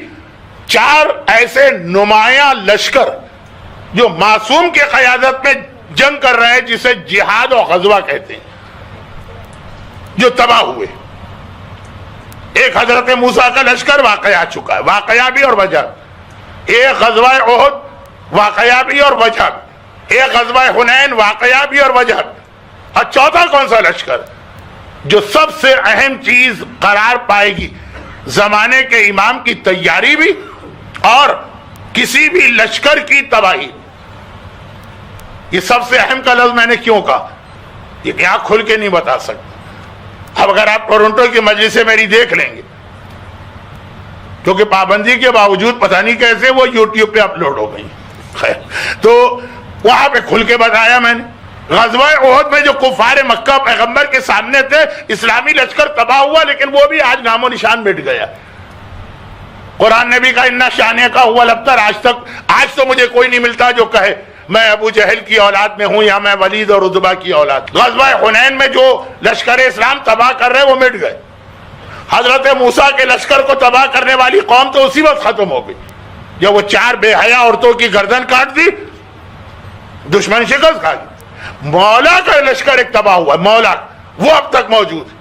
4 ایسے نمایاں لشکر جو معصوم کی قیادت میں جنگ کر رہے ہیں, جسے جہاد و غزوہ کہتے ہیں, جو تباہ ہوئے. ایک حضرت موسیٰ کا لشکر واقعہ آ چکا ہے, واقعہ بھی اور وجہ. ایک غزوہ احد واقعہ بھی اور وجہ. ایک غزوہ حنین واقعہ بھی اور وجہ. اور چوتھا کون سا لشکر جو سب سے اہم چیز قرار پائے گی, زمانے کے امام کی تیاری بھی اور کسی بھی لشکر کی تباہی. یہ سب سے اہم کا لفظ میں نے کیوں کہا, یہ یہاں کھل کے نہیں بتا سکتا. اب اگر آپ ٹورنٹو کی مجلس سے میری دیکھ لیں گے, کیونکہ پابندی کے باوجود پتہ نہیں کیسے وہ یوٹیوب پہ اپلوڈ ہو گئی, خیر تو وہاں پہ کھل کے بتایا میں نے. غزوہ احد میں جو کفار مکہ پیغمبر کے سامنے تھے, اسلامی لشکر تباہ ہوا, لیکن وہ بھی آج نام و نشان مٹ گیا. قرآن نے بھی کہا اِنَّ شَانِئَکَ هُوَ الْأَبْتَرُ. آج تو مجھے کوئی نہیں ملتا جو کہے میں ابو جہل کی اولاد میں ہوں یا میں ولید اور عتبہ کی اولاد. غزوہ حنین میں جو لشکر اسلام تباہ کر رہے وہ مٹ گئے. حضرت موسیٰ کے لشکر کو تباہ کرنے والی قوم تو اسی وقت ختم ہو گئی جب وہ 4 بے حیا عورتوں کی گردن کاٹ دی, دشمن شکست کھا گئی. مولا کا لشکر ایک تباہ ہوا, مولا وہ اب تک موجود ہے.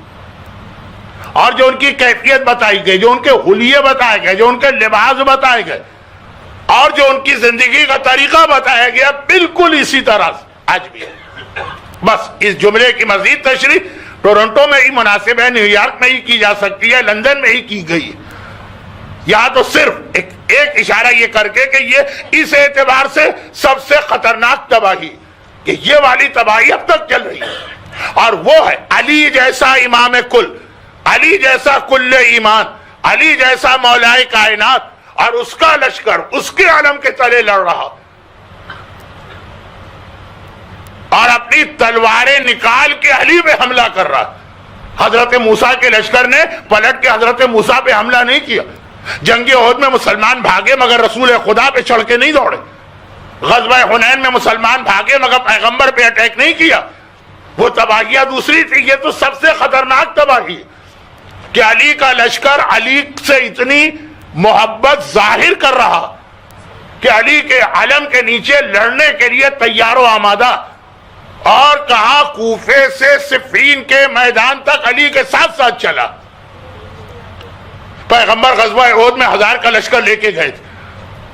اور جو ان کی کیفیت بتائی گئی, جو ان کے حلیے بتائے گئے, جو ان کے لباس بتائے گئے, اور جو ان کی زندگی کا طریقہ بتایا گیا, بالکل اسی طرح آج بھی ہے. بس اس جملے کی مزید تشریح ٹورنٹو میں ہی مناسب ہے, نیو یارک میں ہی کی جا سکتی ہے, لندن میں ہی کی گئی. یہاں تو صرف ایک اشارہ یہ کر کے کہ یہ اس اعتبار سے سب سے خطرناک تباہی, کہ یہ والی تباہی اب تک چل رہی ہے, اور وہ ہے علی جیسا امام کل, علی جیسا کل ایمان, علی جیسا مولائے کائنات, اور اس کا لشکر اس کے علم کے تلے لڑ رہا, اور اپنی تلواریں نکال کے علی پہ حملہ کر رہا. حضرت موسیٰ کے لشکر نے پلٹ کے حضرت موسیٰ پہ حملہ نہیں کیا. جنگ احد میں مسلمان بھاگے مگر رسول خدا پہ چڑھ کے نہیں دوڑے. غزوہ حنین میں مسلمان بھاگے مگر پیغمبر پہ اٹیک نہیں کیا. وہ تباہیاں دوسری تھی. یہ تو سب سے خطرناک تباہی کہ علی کا لشکر علی سے اتنی محبت ظاہر کر رہا کہ علی کے علم کے نیچے لڑنے کے لیے تیار و آمادہ, اور کہاں کوفے سے صفین کے میدان تک علی کے ساتھ ساتھ چلا. پیغمبر غزوہ احد میں 1000 کا لشکر لے کے گئے تھے.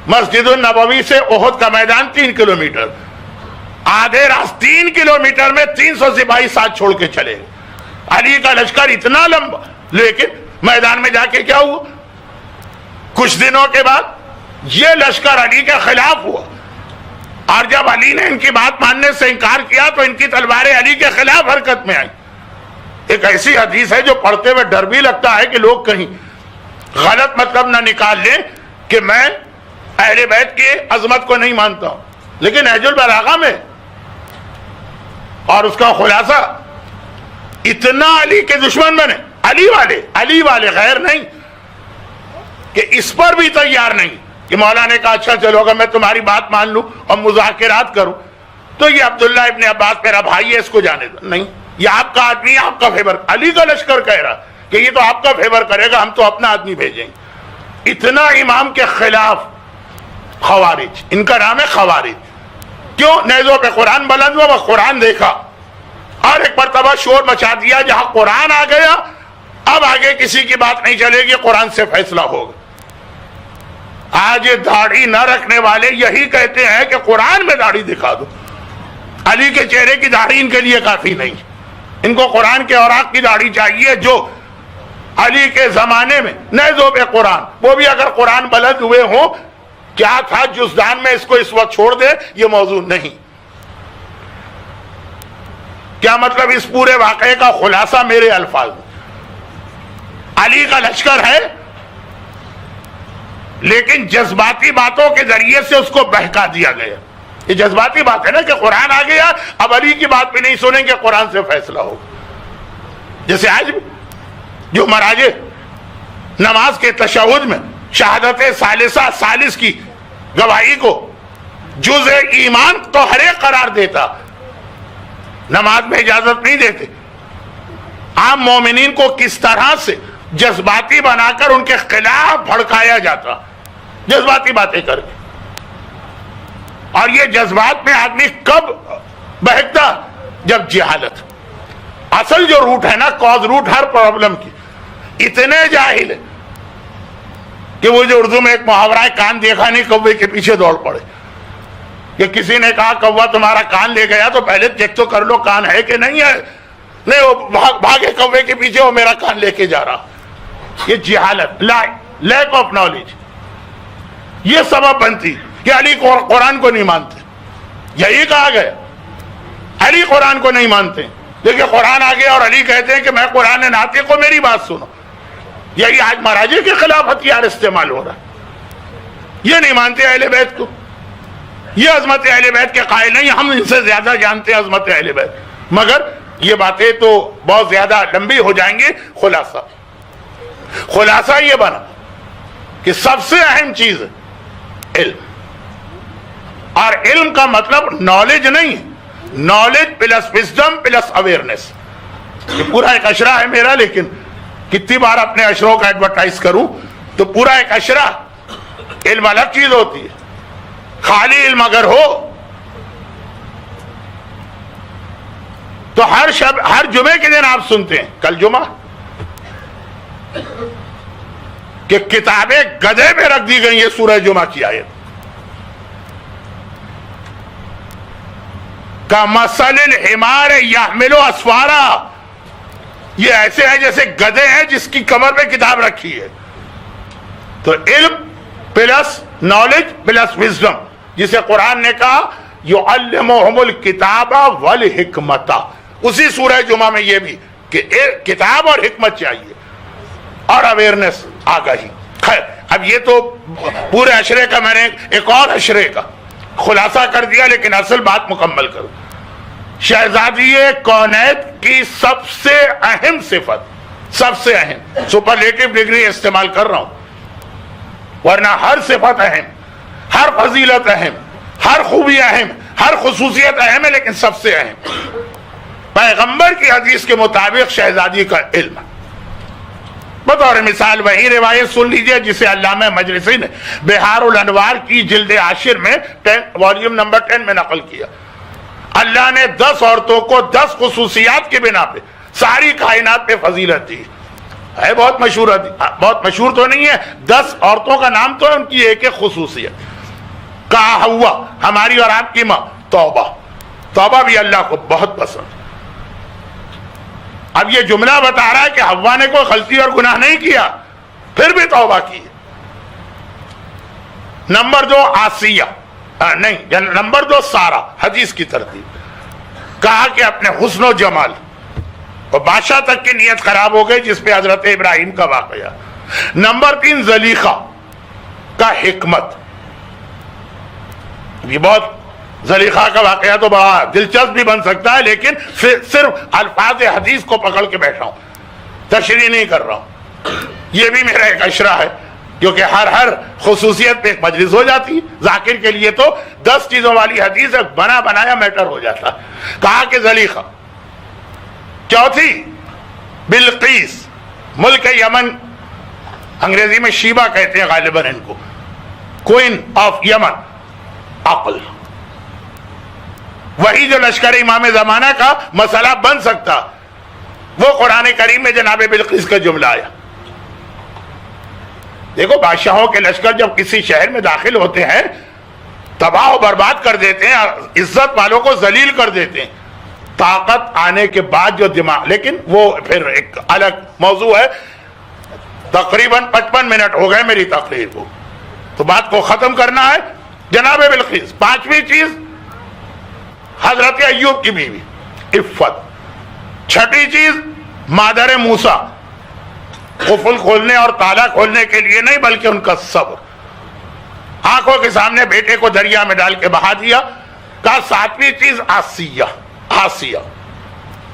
مسجد النبوی سے احد کا میدان 3 کلومیٹر, آدھے راست 3 کلومیٹر میں 300 سپاہی ساتھ چھوڑ کے چلے. علی کا لشکر اتنا لمبا, لیکن میدان میں جا کے کیا ہوا, کچھ دنوں کے بعد یہ لشکر علی کے خلاف ہوا, اور جب علی نے ان کی بات ماننے سے انکار کیا تو ان کی تلواریں علی کے خلاف حرکت میں آئیں. ایک ایسی حدیث ہے جو پڑھتے ہوئے ڈر بھی لگتا ہے کہ لوگ کہیں غلط مطلب نہ نکال لیں کہ میں اہل بیت کی عظمت کو نہیں مانتا ہوں, لیکن نہج البلاغہ میں اور اس کا خلاصہ اتنا علی کے دشمن بنے, علی والے غیر نہیں, کہ اس پر بھی تیار نہیں کہ مولا نے کہا اچھا چلو اگر میں تمہاری بات مان لوں اور مذاکرات کروں تو یہ عبداللہ ابن عباس میرا بھائی ہے, اس کو جانے دو. نہیں, یہ آپ کا آدمی, آپ کا فیور. علی کا لشکر کہہ رہا کہ یہ تو آپ کا فیور کرے گا, ہم تو اپنا آدمی بھیجیں گے. اتنا امام کے خلاف خوارج, ان کا نام ہے خوارج. کیوں؟ نیزوں پہ قرآن بلند ہوا, وہ قرآن دیکھا اور ایک مرتبہ شور مچا دیا, جہاں قرآن آ گیا اب آگے کسی کی بات نہیں چلے گی, قرآن سے فیصلہ ہوگا. آج داڑھی نہ رکھنے والے یہی کہتے ہیں کہ قرآن میں داڑھی دکھا دو. علی کے چہرے کی داڑھی ان کے لیے کافی نہیں, ان کو قرآن کے اوراق کی داڑھی چاہیے جو علی کے زمانے میں نیزوں پہ قرآن, وہ بھی اگر قرآن بلند ہوئے ہوں کیا تھا جزدان میں، اس کو اس وقت چھوڑ دے، یہ موضوع نہیں. کیا مطلب اس پورے واقعے کا خلاصہ میرے الفاظ میں، علی کا لشکر ہے لیکن جذباتی باتوں کے ذریعے سے اس کو بہکا دیا گیا. یہ جذباتی بات ہے نا کہ قرآن آ گیا، اب علی کی بات بھی نہیں سنیں گے، قرآن سے فیصلہ ہوگا. جیسے آج جو مراجع نماز کے تشہد میں شہادت ثالثہ ثالث کی گواہی کو جز ایمان طہرے قرار دیتا، نماز میں اجازت نہیں دیتے. عام مومنین کو کس طرح سے جذباتی بنا کر ان کے خلاف بھڑکایا جاتا، جذباتی باتیں کر کے. اور یہ جذبات میں آدمی کب بہکتا؟ جب جہالت. اصل جو روٹ ہے نا، کاز روٹ ہر پرابلم کی، اتنے جاہل ہے کہ وہ جو اردو میں ایک محاورہ ہے، کان دیکھا نہیں کوے کے پیچھے دوڑ پڑے. کہ کسی نے کہا کوا تمہارا کان لے گیا تو پہلے چیک تو کر لو کان ہے کہ نہیں ہے. نہیں، وہ بھاگے کوے کے پیچھے، وہ میرا کان لے کے جا رہا. یہ جہالت، لیک آف نالج، یہ سبب بنتی کہ علی قرآن کو نہیں مانتے. یہی کہا گیا علی قرآن کو نہیں مانتے، دیکھیں قرآن آ گیا اور علی کہتے ہیں کہ میں قرآن ناطق کو میری بات سنو. یہی آج مراجع کے خلاف ہتھیار استعمال ہو رہا ہے. یہ نہیں مانتے اہل بیت کو، یہ عظمت اہل بیت کے قائل نہیں. ہم ان سے زیادہ جانتے ہیں عظمت اہل بیت، مگر یہ باتیں تو بہت زیادہ لمبی ہو جائیں گی. خلاصہ یہ بنا کہ سب سے اہم چیز ہے علم. اور علم کا مطلب نالج نہیں، knowledge plus wisdom plus awareness. یہ پورا ایک اشرہ ہے میرا، لیکن کتنی بار اپنے اشروں کا ایڈورٹائز کروں تو پورا ایک اشرہ. علم الگ چیز ہوتی ہے. خالی علم اگر ہو تو ہر جمعے کے دن آپ سنتے ہیں، کل جمعہ، کہ کتابیں گدھے پہ رکھ دی گئی ہیں. سورہ جمعہ کی آیت کا مثل الحمار یحمل اسفارا، یہ ایسے ہے جیسے گدھے ہیں جس کی کمر پہ کتاب رکھی ہے. تو علم پلس نالج پلس وزڈم، جسے قرآن نے کہا یعلمہم الکتاب والحکمت. اسی سورہ جمعہ میں یہ بھی کہ کتاب اور حکمت چاہیے اور اویئرنیس، آگاہی. خیر، اب یہ تو پورے اشرے کا میں نے ایک اور اشرے کا خلاصہ کر دیا، لیکن اصل بات مکمل کروں. شہزادی کونیت کی سب سے اہم صفت، سب سے اہم، سپرلیٹو ڈگری استعمال کر رہا ہوں، ورنہ ہر صفت اہم، ہر فضیلت اہم، ہر خوبی اہم، ہر خصوصیت اہم ہے، لیکن سب سے اہم پیغمبر کی حدیث کے مطابق شہزادی کا علم. بطور مثال وہی روایت سن لیجئے جسے علامہ مجلسی نے بہار الانوار کی جلد 10 میں والیوم نمبر 10 میں نقل کیا. اللہ نے 10 عورتوں کو 10 خصوصیات کے بنا پہ ساری کائنات پہ فضیلت دی ہے. بہت مشہور، بہت مشہور تو نہیں ہے، 10 عورتوں کا نام تو ہے، ان کی ایک ایک خصوصیت. کہا ہوا، ہماری اور آپ کی ماں توبہ، توبہ بھی اللہ کو بہت پسند. اب یہ جملہ بتا رہا ہے کہ حوا نے کوئی غلطی اور گناہ نہیں کیا، پھر بھی توبہ کی. نمبر 2 آسیہ، نہیں، نمبر 2 سارہ. حدیث کی ترتیب کہا کہ اپنے حسن و جمال، اور بادشاہ تک کی نیت خراب ہو گئی جس پہ حضرت ابراہیم کا واقعہ. نمبر 3 زلیخا کا حکمت. یہ بہت، زلیخا کا واقعہ تو بڑا دلچسپ بھی بن سکتا ہے، لیکن صرف الفاظ حدیث کو پکڑ کے بیٹھا ہوں، تشریح نہیں کر رہا ہوں. یہ بھی میرا ایک اشرہ ہے، کیونکہ ہر خصوصیت پہ ایک مجلس ہو جاتی ہے. ذاکر کے لیے تو 10 چیزوں والی حدیث ایک بنا بنایا میٹر ہو جاتا. کہا کہ زلیخا. چوتھی بلقیس، ملک یمن، انگریزی میں شیبہ کہتے ہیں غالباً ان کو، کوئن آف یمن. عقل، وہی جو لشکر امام زمانہ کا مسئلہ بن سکتا، وہ قرآن کریم میں جناب بلقیس کا جملہ آیا. دیکھو، بادشاہوں کے لشکر جب کسی شہر میں داخل ہوتے ہیں تباہ و برباد کر دیتے ہیں، عزت والوں کو ذلیل کر دیتے ہیں. طاقت آنے کے بعد جو دماغ، لیکن وہ پھر ایک الگ موضوع ہے. تقریباً 55 منٹ ہو گئے میری تقریر کو. تو بات کو ختم کرنا ہے. جناب بلقیس. پانچویں چیز حضرت ایوب کی بیوی عفت. چھٹی چیز مادر موسیٰ، قفل کھولنے اور تالا کھولنے کے لیے نہیں بلکہ ان کا صبر. آنکھوں کے سامنے بیٹے کو دریا میں ڈال کے بہا دیا. کہا ساتویں چیز آسیہ،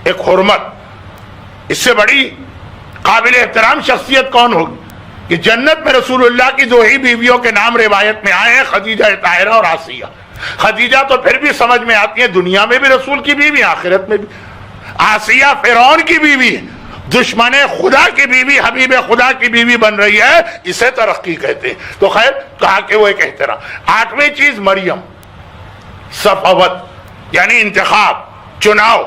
ایک حرمت. اس سے بڑی قابل احترام شخصیت کون ہوگی کہ جنت میں رسول اللہ کی دو ہی بیویوں کے نام روایت میں آئے ہیں، خدیجہ طاہرہ اور آسیہ. خدیجہ تو پھر بھی سمجھ میں آتی ہے، دنیا میں بھی رسول کی بیوی، آخرت میں بھی. آسیہ فرعون کی بیوی، دشمن خدا کی بیوی، حبیب خدا کی بیوی بن رہی ہے، اسے ترقی کہتے ہیں. تو خیر کہا کہ وہ ایک احترام. آٹھویں چیز مریم، صفوت یعنی انتخاب، چناؤ.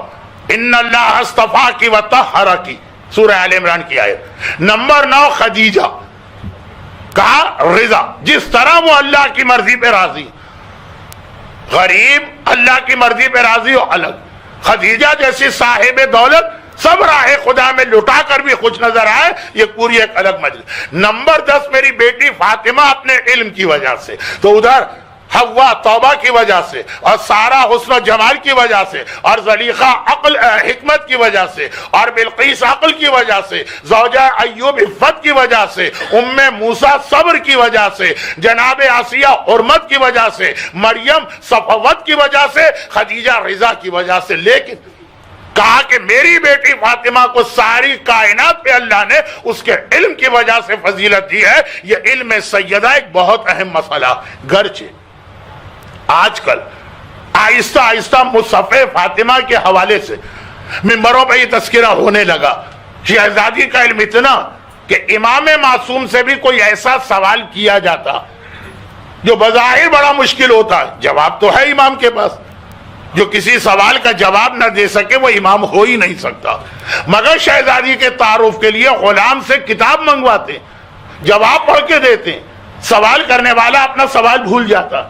ان اللہ اصطفیٰ کی و طہرہ کی، سورہ آل عمران کی آیت. نمبر 9 خدیجہ. کہا رضا، جس طرح وہ اللہ کی مرضی پہ راضی. غریب اللہ کی مرضی پہ راضی ہو الگ، خدیجہ جیسی صاحب دولت سب راہ خدا میں لٹا کر بھی خوش نظر آئے، یہ پوری ایک الگ مجلس. نمبر 10 میری بیٹی فاطمہ اپنے علم کی وجہ سے، تو ادھر حوا توبہ کی وجہ سے، اور سارا حسن و جمال کی وجہ سے، اور زلیخا عقل حکمت کی وجہ سے، اور بلقیس عقل کی وجہ سے، زوجہ ایوب عفت کی وجہ سے، ام موسیٰ صبر کی وجہ سے، جناب آسیہ حرمت کی وجہ سے، مریم صفوت کی وجہ سے، خدیجہ رضا کی وجہ سے. لیکن کہا کہ میری بیٹی فاطمہ کو ساری کائنات پہ اللہ نے اس کے علم کی وجہ سے فضیلت دی ہے. یہ علم سیدہ ایک بہت اہم مسئلہ. گرچہ آج کل آہستہ آہستہ مصحف فاطمہ کے حوالے سے ممبروں پہ یہ تذکرہ ہونے لگا. شہزادی کا علم اتنا کہ امام معصوم سے بھی کوئی ایسا سوال کیا جاتا جو بظاہر بڑا مشکل ہوتا ہے، جواب تو ہے امام کے پاس. جو کسی سوال کا جواب نہ دے سکے وہ امام ہو ہی نہیں سکتا. مگر شہزادی کے تعارف کے لیے غلام سے کتاب منگواتے، جواب پڑھ کے دیتے. سوال کرنے والا اپنا سوال بھول جاتا،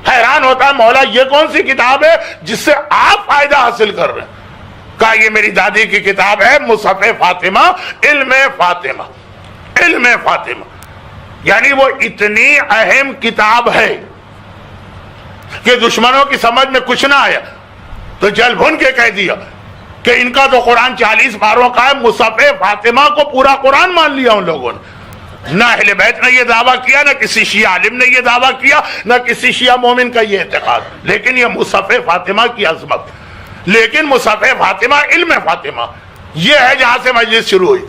حیران ہوتا ہے مولا یہ کون سی کتاب ہے جس سے آپ فائدہ حاصل کر رہے ہیں. کہا یہ میری دادی کی کتاب ہے مصحف فاطمہ، علم فاطمہ. علم فاطمہ یعنی وہ اتنی اہم کتاب ہے کہ دشمنوں کی سمجھ میں کچھ نہ آیا تو جل بھن کے کہہ دیا کہ ان کا تو قرآن 40 پاروں کا ہے. مصحف فاطمہ کو پورا قرآن مان لیا ان لوگوں نے. نہ اہل بیت نے یہ دعویٰ کیا، نہ کسی شیعہ عالم نے یہ دعویٰ کیا، نہ کسی شیعہ مومن کا یہ اعتقاد. لیکن یہ مصحف فاطمہ کی عظمت. لیکن مصحف فاطمہ علم فاطمہ یہ ہے جہاں سے مجلس شروع ہوئی.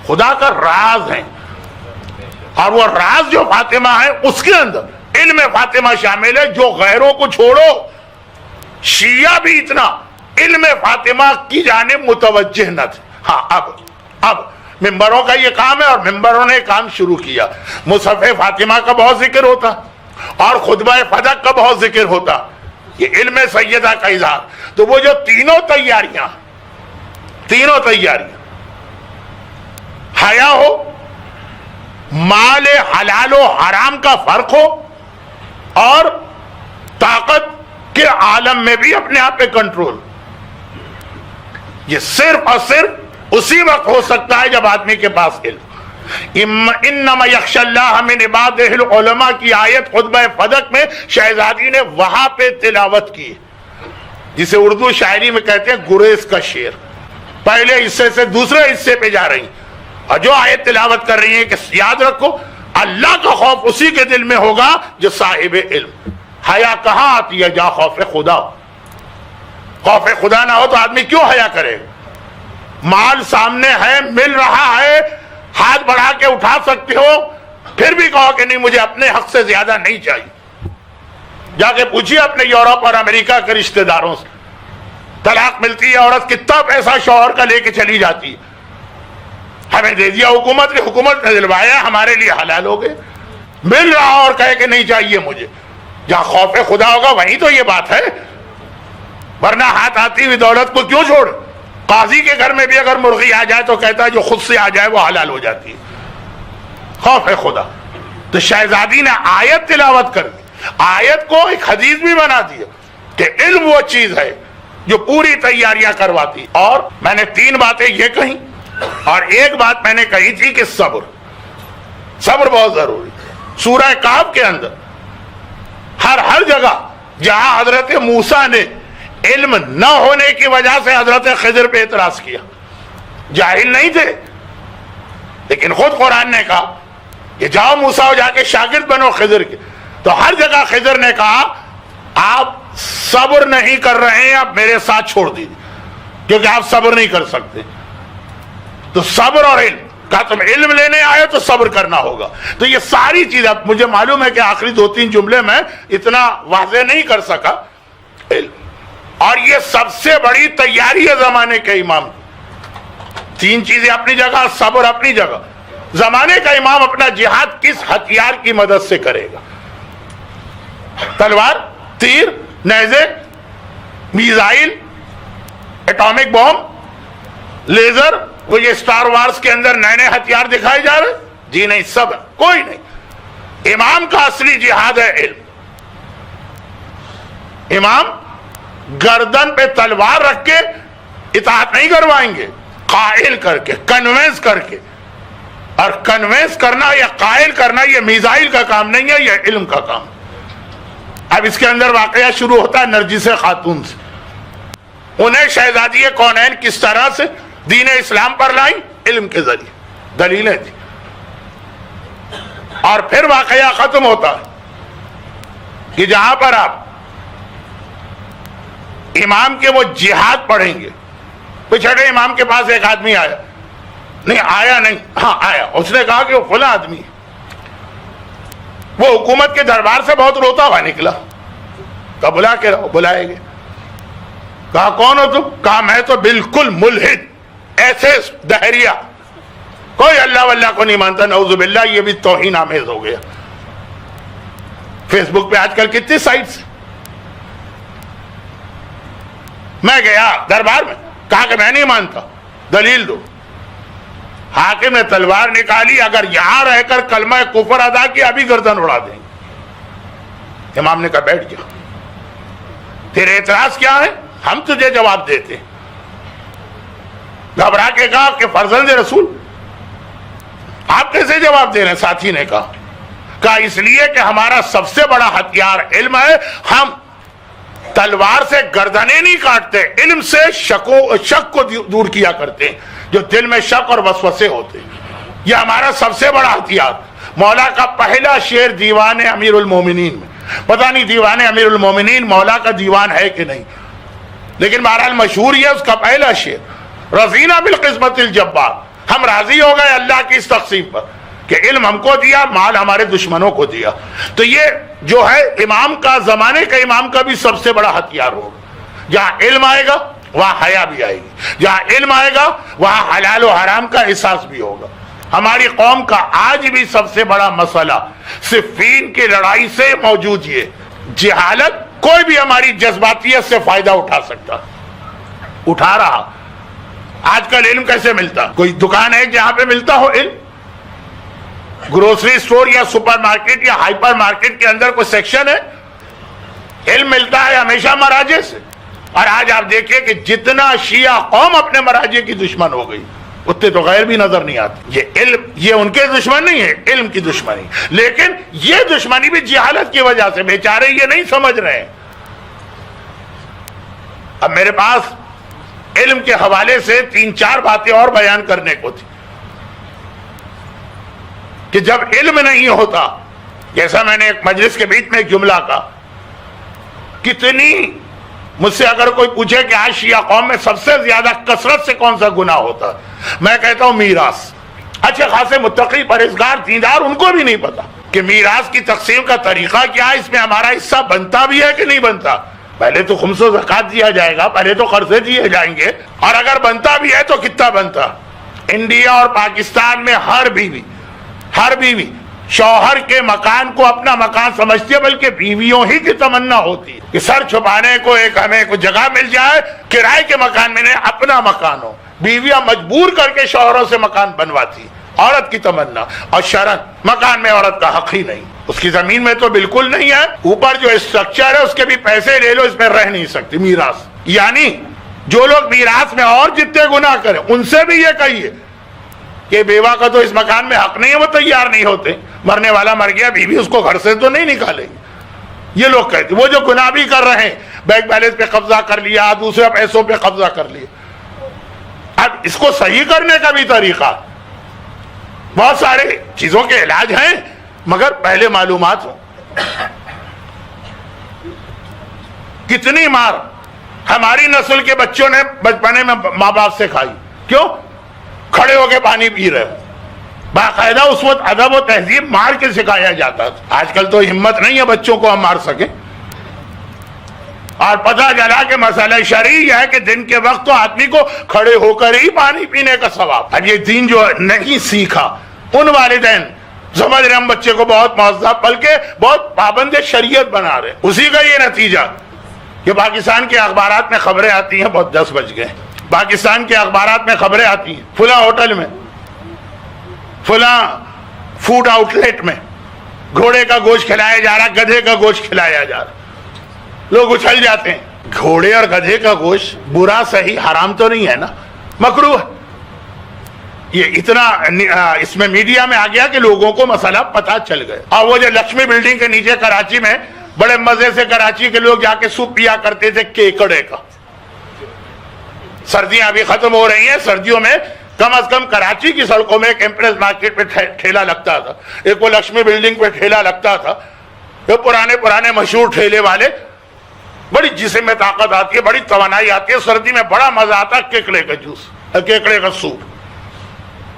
خدا کا راز ہے، اور وہ راز جو فاطمہ ہے اس کے اندر علم فاطمہ شامل ہے. جو غیروں کو چھوڑو، شیعہ بھی اتنا علم فاطمہ کی جانب متوجہ نہ تھے. ہاں اب ممبروں کا یہ کام ہے اور ممبروں نے کام شروع کیا. مصحف فاطمہ کا بہت ذکر ہوتا اور خطبہ فدق کا بہت ذکر ہوتا، یہ علم سیدہ کا اظہار. تو وہ جو تینوں تیاریاں، حیا ہو، مال حلال و حرام کا فرق ہو، اور طاقت کے عالم میں بھی اپنے آپ پہ کنٹرول، یہ صرف اور صرف اسی وقت ہو سکتا ہے جب آدمی کے پاس علم. انما یخشی اللہ من عبادہ العلماء کی آیت خطبہ فدق میں شہزادی نے وہاں پہ تلاوت کی، جسے اردو شاعری میں کہتے ہیں گریز کا شعر. پہلے حصے سے دوسرے حصے پہ جا رہی، اور جو آیت تلاوت کر رہی ہیں کہ یاد رکھو اللہ کا خوف اسی کے دل میں ہوگا جو صاحب علم. حیا کہاں آتی ہے؟ جہاں خوف خدا. خوف خدا نہ ہو تو آدمی کیوں حیا کرے؟ مال سامنے ہے، مل رہا ہے، ہاتھ بڑھا کے اٹھا سکتے ہو، پھر بھی کہو کہ نہیں مجھے اپنے حق سے زیادہ نہیں چاہیے. جا کے پوچھیے اپنے یورپ اور امریکہ کے رشتہ داروں سے، طلاق ملتی ہے عورت کتنا پیسہ شوہر کا لے کے چلی جاتی ہے. ہمیں دے دیا حکومت نے دلوایا، ہمارے لیے حلال ہو گئے. مل رہا اور کہے کہ نہیں چاہیے مجھے. جہاں خوف خدا ہوگا وہیں تو یہ بات ہے، ورنہ ہاتھ آتی ہوئی دولت کو کیوں چھوڑ. قاضی کے گھر میں بھی اگر مرغی آ جائے تو کہتا ہے جو خود سے آ جائے وہ حلال ہو جاتی ہے. خوف خدا. تو شہزادی نے آیت تلاوت کر دی، آیت کو ایک حدیث بھی بنا دیا کہ علم وہ چیز ہے جو پوری تیاریاں کرواتی. اور میں نے 3 باتیں یہ کہیں، اور ایک بات میں نے کہی تھی کہ صبر بہت ضروری. سورہ کہف کے اندر ہر جگہ جہاں حضرت موسیٰ نے علم نہ ہونے کی وجہ سے حضرت خضر پہ اعتراض کیا، جاہل نہیں تھے، لیکن خود قرآن نے کہا کہ جاؤ موسیٰ جا کے شاگرد بنو خضر کے، تو ہر جگہ خضر نے کہا آپ صبر نہیں کر رہے ہیں، آپ میرے ساتھ چھوڑ دیجیے کیونکہ آپ صبر نہیں کر سکتے۔ تو صبر اور علم کہا تم علم لینے آئے تو صبر کرنا ہوگا۔ تو یہ ساری چیزیں، مجھے معلوم ہے کہ آخری 2-3 جملے میں اتنا واضح نہیں کر سکا علم، اور یہ سب سے بڑی تیاری ہے زمانے کے امام کی۔ 3 چیزیں اپنی جگہ، صبر اپنی جگہ۔ زمانے کا امام اپنا جہاد کس ہتھیار کی مدد سے کرے گا؟ تلوار، تیر، نیزے، میزائل، ایٹامک بوم، لیزر، وہ یہ سٹار وارز کے اندر نئے نئے ہتھیار دکھائے جا رہے؟ جی نہیں، سب کوئی نہیں۔ امام کا اصلی جہاد ہے علم۔ امام گردن پہ تلوار رکھ کے اطاعت نہیں کروائیں گے، قائل کر کے، کنوینس کر کے۔ اور کنوینس کرنا یا قائل کرنا یہ میزائل کا کام نہیں ہے، یہ علم کا کام۔ اب اس کے اندر واقعہ شروع ہوتا ہے نرجس خاتون سے۔ انہیں شہزادی کونین کس طرح سے دین اسلام پر لائیں؟ علم کے ذریعے، دلیلیں تھی۔ اور پھر واقعہ ختم ہوتا ہے کہ جہاں پر آپ امام کے وہ جہاد پڑھیں گے، پچھڑے امام کے پاس ایک آدمی آیا، نہیں آیا نہیں، ہاں آیا، اس نے کہا کہ وہ فلاں آدمی ہے۔ وہ حکومت کے دربار سے بہت روتا ہوا نکلا، کہا بلا کے رہو، بلائے گے۔ کہا کون ہو تم؟ کہا میں تو بالکل ملحد، ایسے دہریہ، کوئی اللہ واللہ کو نہیں مانتا، نعوذ باللہ، یہ بھی توہین آمیز ہو گیا۔ فیس بک پہ آج کل کتنی سائٹس۔ میں گیا دربار میں، کہا کہ میں نہیں مانتا، دلیل دو۔ حاکم نے تلوار نکالی، اگر یہاں رہ کر کلمہ کفر ادا کیا ابھی گردن اڑا دیں گے۔ امام نے کہا بیٹھ جا، تیرے اعتراض کیا ہے؟ ہم تجھے جواب دیتے۔ گھبرا کے کہا کہ فرزند رسول آپ کیسے جواب دے رہے ہیں؟ ساتھی نے کہا اس لیے کہ ہمارا سب سے بڑا ہتھیار علم ہے، ہم تلوار سے گردنیں نہیں کاٹتے، علم سے شک کو دور کیا کرتے ہیں، جو دل میں شک اور وسوسے ہوتے ہیں، یہ ہمارا سب سے بڑا ہتھیار۔ مولا کا پہلا شعر دیوان امیر المومنین میں، پتہ نہیں دیوان امیر المومنین مولا کا دیوان ہے کہ نہیں، لیکن بہرحال مشہور یہ اس کا پہلا شعر، رضینا بالقسمت الجبار، ہم راضی ہو گئے اللہ کی اس تقسیم پر کہ علم ہم کو دیا، مال ہمارے دشمنوں کو دیا۔ تو یہ جو ہے امام کا، زمانے کا امام کا بھی سب سے بڑا ہتھیار ہوگا۔ جہاں علم آئے گا وہاں حیا بھی آئے گی، جہاں علم آئے گا وہاں حلال و حرام کا احساس بھی ہوگا۔ ہماری قوم کا آج بھی سب سے بڑا مسئلہ صفین کی لڑائی سے موجود یہ جہالت۔ کوئی بھی ہماری جذباتیت سے فائدہ اٹھا سکتا، اٹھا رہا۔ آج کل علم کیسے ملتا؟ کوئی دکان ہے جہاں پہ ملتا ہو علم؟ گروسری سٹور یا سپر مارکیٹ یا ہائپر مارکیٹ کے اندر کوئی سیکشن ہے؟ علم ملتا ہے ہمیشہ مراجع سے۔ اور آج آپ دیکھیں کہ جتنا شیعہ قوم اپنے مراجع کی دشمن ہو گئی، اتنے تو غیر بھی نظر نہیں آتے۔ یہ علم، یہ ان کے دشمن نہیں ہے، علم کی دشمنی، لیکن یہ دشمنی بھی جہالت کی وجہ سے، بیچارے یہ نہیں سمجھ رہے ہیں۔ اب میرے پاس علم کے حوالے سے 3-4 باتیں اور بیان کرنے کو تھی کہ جب علم نہیں ہوتا، جیسا میں نے ایک مجلس کے بیچ میں ایک جملہ کہا، کتنی مجھ سے اگر کوئی پوچھے کہ آج شیعہ قوم میں سب سے زیادہ کثرت سے کون سا گناہ ہوتا ہے، میں کہتا ہوں میراث۔ اچھے خاصے متقی پرہیزگار دیندار ان کو بھی نہیں پتا کہ میراث کی تقسیم کا طریقہ کیا ہے، اس میں ہمارا حصہ بنتا بھی ہے کہ نہیں بنتا۔ پہلے تو خمس و زکوٰۃ دیا جائے گا، پہلے تو قرضے دیے جائیں گے، اور اگر بنتا بھی ہے تو کتنا بنتا۔ انڈیا اور پاکستان میں ہر بیوی شوہر کے مکان کو اپنا مکان سمجھتی ہے، بلکہ بیویوں ہی کی تمنا ہوتی ہے کہ سر چھپانے کو ہمیں کوئی جگہ مل جائے، کرائے کے مکان میں نہیں، اپنا مکان ہو۔ بیویاں مجبور کر کے شوہروں سے مکان بنواتی، عورت کی تمنا، اور شرعاً مکان میں عورت کا حق ہی نہیں، اس کی زمین میں تو بالکل نہیں ہے، اوپر جو اسٹرکچر ہے اس کے بھی پیسے لے لو، اس میں رہ نہیں سکتی۔ میراث یعنی جو لوگ میراث میں اور جتنے گناہ کریں ان سے بھی یہ کہیے کہ بیوہ کا تو اس مکان میں حق نہیں ہے، وہ تیار نہیں ہوتے، مرنے والا مر گیا، بیوی اس کو گھر سے تو نہیں نکالے گی. یہ لوگ کہتے ہیں. وہ جو گناہ بھی کر رہے ہیں، بینک بیلنس پہ قبضہ کر لیا، دوسرے پیسوں پہ قبضہ کر لیا. اب اس کو صحیح کرنے کا بھی طریقہ، بہت سارے چیزوں کے علاج ہیں، مگر پہلے معلومات ہو. کتنی مار ہماری نسل کے بچوں نے بچپنے میں ماں باپ سے کھائی. کیوں؟ کھڑے ہو کے پانی پی رہے ہو. باقاعدہ اس وقت ادب و تہذیب مار کے سکھایا جاتا تھا. آج کل تو ہمت نہیں ہے بچوں کو ہم مار سکیں. اور پتہ چلا کہ مسئلہ شرعی ہے کہ دن کے وقت تو آدمی کو کھڑے ہو کر ہی پانی پینے کا ثواب. اب یہ دین جو نہیں سیکھا، ان والدین سمجھ رہے ہم بچے کو بہت مہذب بلکہ بہت پابند شریعت بنا رہے. اسی کا یہ نتیجہ کہ پاکستان کے اخبارات میں خبریں آتی ہیں، بہت 10 بج گئے، پاکستان کے اخبارات میں خبریں آتی ہیں فلاں ہوٹل میں، فلاں فوڈ آؤٹ لیٹ میں گھوڑے کا گوشت کھلایا جا رہا، گدھے کا گوشت کھلایا جا رہا. لوگ اچھل جاتے ہیں. گھوڑے اور گدھے کا گوشت برا صحیح حرام تو نہیں ہے نا، مکروہ ہے. یہ اتنا اس میں میڈیا میں آ گیا کہ لوگوں کو مسئلہ پتہ چل گیا. اور وہ جو لکشمی بلڈنگ کے نیچے کراچی میں بڑے مزے سے کراچی کے لوگ جا کے سوپ پیا کرتے تھے کیکڑے کا. سردیاں ابھی ختم ہو رہی ہیں، سردیوں میں کم از کم کراچی کی سڑکوں میں ایک ایمپریس مارکیٹ پہ ٹھیلا لگتا تھا، ایک وہ لکشمی بلڈنگ پہ ٹھیلا لگتا تھا. وہ پرانے مشہور ٹھیلے والے، بڑی جسم میں طاقت آتی ہے، بڑی توانائی آتی ہے، سردی میں بڑا مزہ آتا ہے کیکڑے کا جوس، کیکڑے کا سوپ.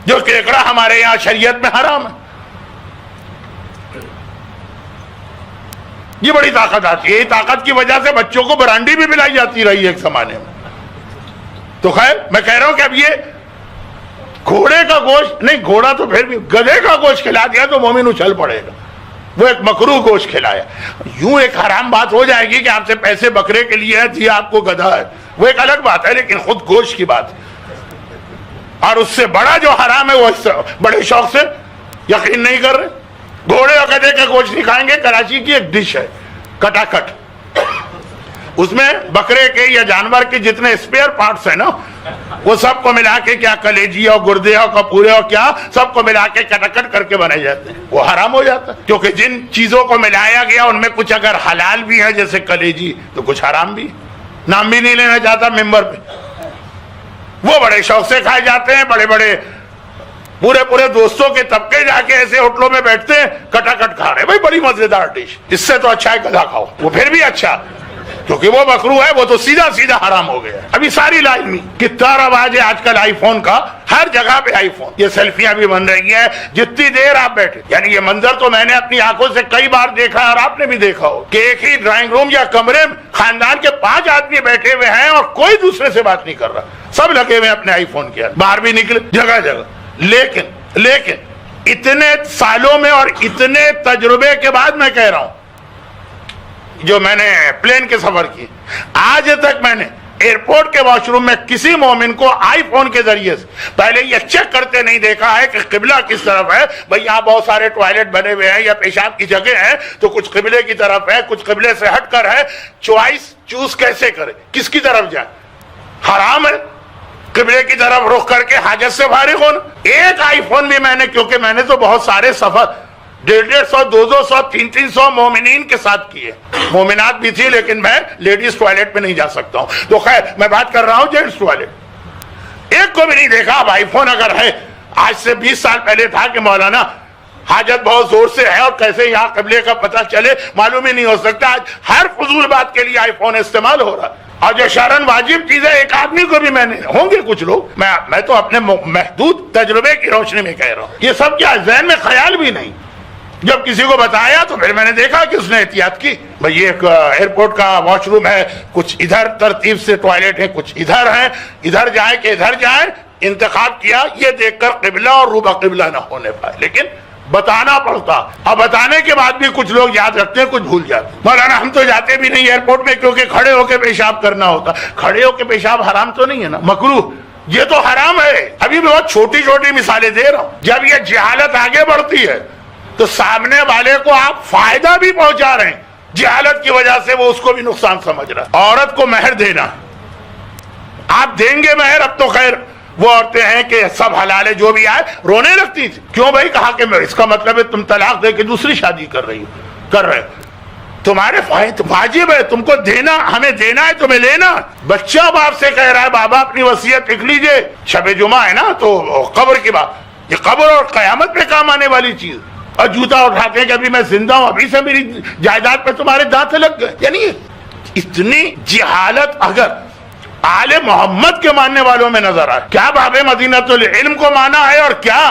جو کیکڑا ہمارے یہاں شریعت میں حرام ہے. یہ بڑی طاقت آتی ہے. یہ طاقت کی وجہ سے بچوں کو برانڈی بھی پلائی جاتی رہی ہے ایک زمانے میں. تو خیر میں کہہ رہا ہوں کہ اب یہ گھوڑے کا گوشت نہیں، گھوڑا تو پھر بھی گدھے کا گوشت کھلا دیا تو مومن اچھل پڑے گا. وہ ایک مکروہ گوشت کھلایا. یوں ایک حرام بات ہو جائے گی کہ آپ سے پیسے بکرے کے لیے ہے، جی آپ کو گدھا ہے، وہ ایک الگ بات ہے، لیکن خود گوشت کی بات ہے. اور اس سے بڑا جو حرام ہے وہ بڑے شوق سے یقین نہیں کر رہے. گھوڑے اور گدھے کا گوشت نہیں کھائیں گے. کراچی کی ایک ڈش ہے کٹا کٹ، اس میں بکرے کے یا جانور کے جتنے اسپیئر پارٹس ہیں نا، وہ سب کو ملا کے، کیا کلیجی اور گردے اور کپورے اور کیا سب کو ملا کے کٹکٹ کر کے بنائے جاتے ہیں. وہ حرام ہو جاتا ہے کیونکہ جن چیزوں کو ملایا گیا ان میں کچھ اگر حلال بھی ہے جیسے کلیجی تو کچھ حرام بھی. نام بھی نہیں لینا چاہتا ممبر پہ. وہ بڑے شوق سے کھائے جاتے ہیں. بڑے بڑے پورے دوستوں کے طبقے جا کے ایسے ہوٹلوں میں بیٹھتے ہیں، کٹاکٹ کھا رہے. بھائی بڑی مزیدار ڈش، اس سے تو اچھا ہے گدھا کھاؤ. وہ پھر بھی اچھا کیونکہ وہ مکروہ ہے، وہ تو سیدھا حرام ہو گیا. ابھی ساری لائن میں کتنا رواج ہے آج کل آئی فون کا، ہر جگہ پہ آئی فون. یہ سیلفیاں بھی بن رہی ہیں جتنی دیر آپ بیٹھے. یعنی یہ منظر تو میں نے اپنی آنکھوں سے کئی بار دیکھا ہے اور آپ نے بھی دیکھا ہو کہ ایک ہی ڈرائنگ روم یا کمرے میں خاندان کے 5 آدمی بیٹھے ہوئے ہیں اور کوئی دوسرے سے بات نہیں کر رہا، سب لگے ہوئے اپنے آئی فون کے. باہر بھی نکلے جگہ جگہ. لیکن اتنے سالوں میں اور اتنے تجربے کے بعد میں کہہ رہا ہوں، جو میں نے پلین کے سفر کی، آج تک میں نے ایئرپورٹ کے واش روم میں کسی مومن کو آئی فون کے ذریعے سے پہلے یہ چیک کرتے نہیں دیکھا ہے کہ قبلہ کس طرف ہے. بھئی یہاں بہت سارے ٹوائلٹ بنے ہوئے ہیں یا پیشاب کی جگہ ہے تو کچھ قبلے کی طرف ہے، کچھ قبلے سے ہٹ کر ہے. چوز کیسے کرے، کس کی طرف جائے؟ حرام ہے قبلے کی طرف رخ کر کے حاجت سے فارغ ہونا. ایک آئی فون بھی میں نے، کیونکہ میں نے تو بہت سارے سفر 150 200 300 مومنین کے ساتھ کیے، مومنات بھی تھی لیکن میں لیڈیز ٹوائلٹ پہ نہیں جا سکتا ہوں. تو خیر میں بات کر رہا ہوں جینٹس ٹوائلٹ. ایک کو بھی نہیں دیکھا. اب آئی فون اگر ہے، آج سے 20 سال پہلے تھا کہ مولانا حاجت بہت زور سے ہے اور کیسے یہاں قبلے کا پتہ چلے معلوم ہی نہیں ہو سکتا. آج ہر فضول بات کے لیے آئی فون استعمال ہو رہا ہے. اور جو شرعاً واجب چیز ہے، ایک آدمی کو بھی میں نے، ہوں گے کچھ لوگ، میں تو اپنے محدود تجربے کی روشنی میں کہہ رہا ہوں، یہ سب کیا ذہن میں خیال بھی نہیں. جب کسی کو بتایا تو پھر میں نے دیکھا کہ اس نے احتیاط کی. بھئی یہ ایک ایئرپورٹ کا واش روم ہے، کچھ ادھر ترتیب سے ٹوائلٹ ہے، کچھ ادھر ہیں، ادھر جائیں کہ ادھر جائیں. انتخاب کیا یہ دیکھ کر قبلہ اور روبہ قبلہ نہ ہونے پائے، لیکن بتانا پڑتا. اب بتانے کے بعد بھی کچھ لوگ یاد رکھتے ہیں، کچھ بھول جاتے ہیں. مولانا ہم تو جاتے بھی نہیں ایئرپورٹ میں کیونکہ کھڑے ہو کے پیشاب کرنا ہوتا. کھڑے ہو کے پیشاب حرام تو نہیں ہے نا، مکروہ. یہ تو حرام ہے. ابھی میں بہت چھوٹی مثالیں دے رہا ہوں. جب یہ جہالت آگے بڑھتی ہے تو سامنے والے کو آپ فائدہ بھی پہنچا رہے ہیں. جہالت کی وجہ سے وہ اس کو بھی نقصان سمجھ رہا ہے. عورت کو مہر دینا، آپ دیں گے مہر، اب تو خیر وہ عورتیں ہیں کہ سب حلال ہے جو بھی آئے، رونے لگتی تھی. کیوں بھائی؟ کہا کہ اس کا مطلب ہے تم طلاق دے کے دوسری شادی کر رہے ہو. تمہارے واجب ہے، تم کو دینا، ہمیں دینا ہے، تمہیں لینا. بچہ باپ سے کہہ رہا ہے بابا اپنی وصیت لکھ لیجئے. شب جمعہ ہے نا تو قبر کی بات، یہ قبر اور قیامت پہ کام آنے والی چیز. اور جوتا اٹھاتے ہیں کہ ابھی میں زندہ ہوں، ابھی سے میری جائیداد پہ تمہارے دانت لگ گئے. یعنی اتنی جہالت اگر آل محمد کے ماننے والوں میں نظر آئے، کیا باب مدینۃ العلم کو مانا ہے اور کیا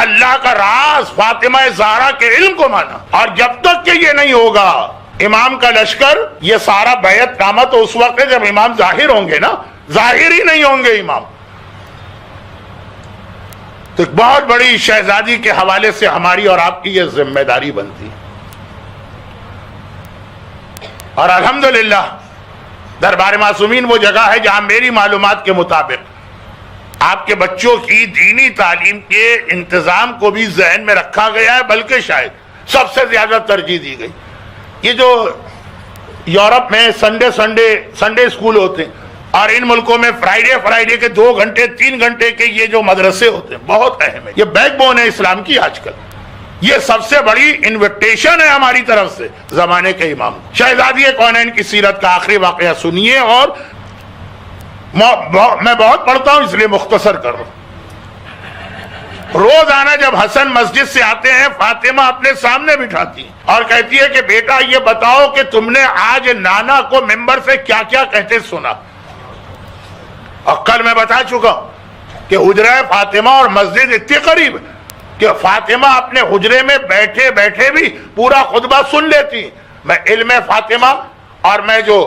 اللہ کا راز فاطمہ زہرا کے علم کو مانا. اور جب تک کہ یہ نہیں ہوگا امام کا لشکر، یہ سارا بیعت نامہ تو اس وقت ہے جب امام ظاہر ہوں گے نا، ظاہر ہی نہیں ہوں گے امام. تو ایک بہت بڑی شہزادی کے حوالے سے ہماری اور آپ کی یہ ذمہ داری بنتی ہے. اور الحمدللہ دربار معصومین وہ جگہ ہے جہاں میری معلومات کے مطابق آپ کے بچوں کی دینی تعلیم کے انتظام کو بھی ذہن میں رکھا گیا ہے، بلکہ شاید سب سے زیادہ ترجیح دی گئی. یہ جو یورپ میں سنڈے اسکول ہوتے ہیں اور ان ملکوں میں فرائیڈے کے 2 گھنٹے 3 گھنٹے کے یہ جو مدرسے ہوتے ہیں بہت اہم ہے. یہ بیک بون ہے اسلام کی. آج کل یہ سب سے بڑی انویٹیشن ہے ہماری طرف سے زمانے کے امام. شہزادی کونین کی سیرت کا آخری واقعہ سنیے، اور میں بہت پڑھتا ہوں اس لیے مختصر کر رہا ہوں. روزانہ جب حسن مسجد سے آتے ہیں فاطمہ اپنے سامنے بٹھاتی ہیں اور کہتی ہے کہ بیٹا یہ بتاؤ کہ تم نے آج نانا کو ممبر سے کیا کیا کہتے سنا. اور کل میں بتا چکا کہ حجرہ فاطمہ اور مسجد اتنی قریب کہ فاطمہ اپنے حجرے میں بیٹھے بیٹھے بھی پورا خطبہ سن لیتی. میں علم فاطمہ اور میں جو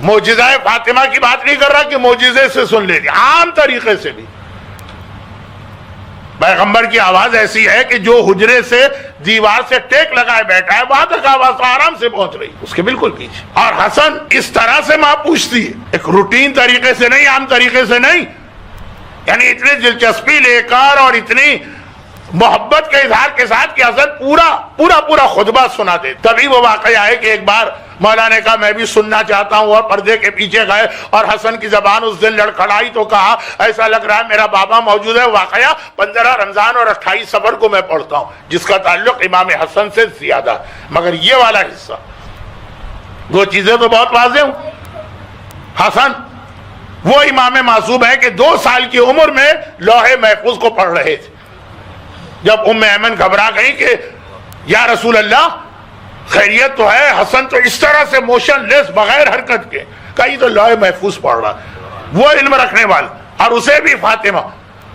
معجزہ فاطمہ کی بات نہیں کر رہا کہ معجزے سے سن لیتی، عام طریقے سے بھی. پیغمبر کی آواز ایسی ہے کہ جو حجرے سے دیوار سے ٹیک لگائے بیٹھا ہے وہاں تک آواز آرام سے پہنچ رہی اس کے بالکل پیچھے. اور حسن اس طرح سے ماں پوچھتی ہے، ایک روٹین طریقے سے نہیں، عام طریقے سے نہیں، یعنی اتنی دلچسپی لے کر اور اتنی محبت کے اظہار کے ساتھ کہ حسن پورا خطبہ سنا دے. تبھی وہ واقعہ ہے کہ ایک بار مولا نے کہا میں بھی سننا چاہتا ہوں، اور پردے کے پیچھے گئے اور حسن کی زبان اس دن لڑکھڑائی تو کہا ایسا لگ رہا ہے میرا بابا موجود ہے. واقعہ 15 رمضان اور 28 صفر کو میں پڑھتا ہوں جس کا تعلق امام حسن سے زیادہ. مگر یہ والا حصہ، دو چیزیں تو بہت واضح ہوں. حسن وہ امام معصوم ہے کہ 2 سال کی عمر میں لوح محفوظ کو پڑھ رہے تھے. جب ام ایمن گھبرا گئی کہ یا رسول اللہ خیریت تو ہے، حسن تو اس طرح سے موشن لیس بغیر حرکت کے، کہیں تو لوح محفوظ پڑھ رہا. وہ علم رکھنے والا، اور اسے بھی فاطمہ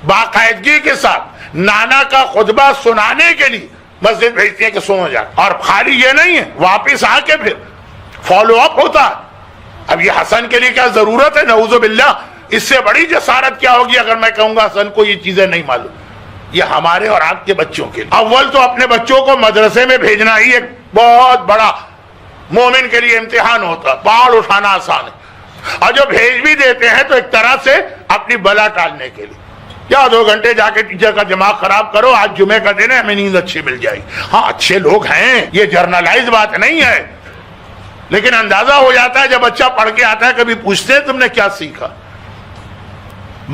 باقاعدگی کے ساتھ نانا کا خطبہ سنانے کے لیے مسجد بھیجتی ہے کہ سنو جا. اور خالی یہ نہیں ہے، واپس آ کے پھر فالو اپ ہوتا ہے. اب یہ حسن کے لیے کیا ضرورت ہے؟ نعوذ باللہ، اس سے بڑی جسارت کیا ہوگی اگر میں کہوں گا حسن کو یہ چیزیں نہیں معلوم. یہ ہمارے اور آپ کے بچوں کے لیے اول تو اپنے بچوں کو مدرسے میں بھیجنا ہی ایک بہت بڑا مومن کے لیے امتحان ہوتا ہے. بال اٹھانا آسان ہے، اور جو بھیج بھی دیتے ہیں تو ایک طرح سے اپنی بلا ٹالنے کے لیے. یا 2 گھنٹے جا کے ٹیچر کا دماغ خراب کرو، آج جمعے کا دن ہے ہمیں نیند اچھی مل جائے گی. ہاں اچھے لوگ ہیں، یہ جرنلائز بات نہیں ہے، لیکن اندازہ ہو جاتا ہے جب بچہ پڑھ کے آتا ہے. کبھی پوچھتے ہیں تم نے کیا سیکھا؟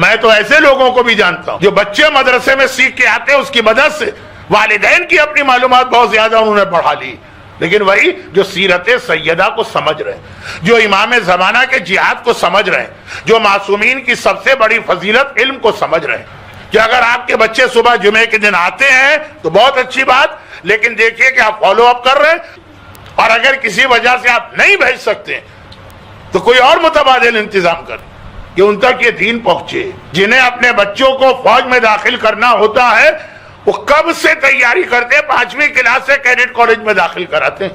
میں تو ایسے لوگوں کو بھی جانتا ہوں جو بچے مدرسے میں سیکھ کے آتے ہیں، اس کی مدد سے والدین کی اپنی معلومات بہت زیادہ انہوں نے بڑھا لی. لیکن وہی جو سیرت سیدہ کو سمجھ رہے ہیں، جو امام زمانہ کے جہاد کو سمجھ رہے ہیں، جو معصومین کی سب سے بڑی فضیلت علم کو سمجھ رہے ہیں، کہ اگر آپ کے بچے صبح جمعے کے دن آتے ہیں تو بہت اچھی بات، لیکن دیکھیے کہ آپ فالو اپ کر رہے ہیں. اور اگر کسی وجہ سے آپ نہیں بھیج سکتے تو کوئی اور متبادل انتظام کریں کہ ان تک یہ دین پہنچے. جنہیں اپنے بچوں کو فوج میں داخل کرنا ہوتا ہے وہ کب سے تیاری کرتے ہیں، 5ویں کلاس سے کیڈٹ کالج میں داخل کراتے ہیں.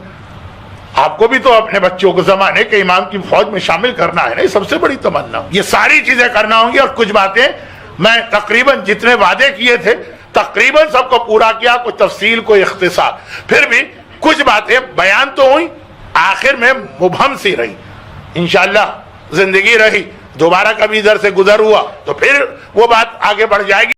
آپ کو بھی تو اپنے بچوں کو زمانے کے امام کی فوج میں شامل کرنا ہے نا، سب سے بڑی تمنا. یہ ساری چیزیں کرنا ہوں گی، اور کچھ باتیں میں تقریباً جتنے وعدے کیے تھے تقریباً سب کو پورا کیا، کوئی تفصیل کوئی اختصار. پھر بھی کچھ باتیں بیان تو ہوئی، آخر میں مبہم سی رہی. انشاءاللہ زندگی رہی، دوبارہ کبھی ادھر سے گزر ہوا تو پھر وہ بات آگے بڑھ جائے گی.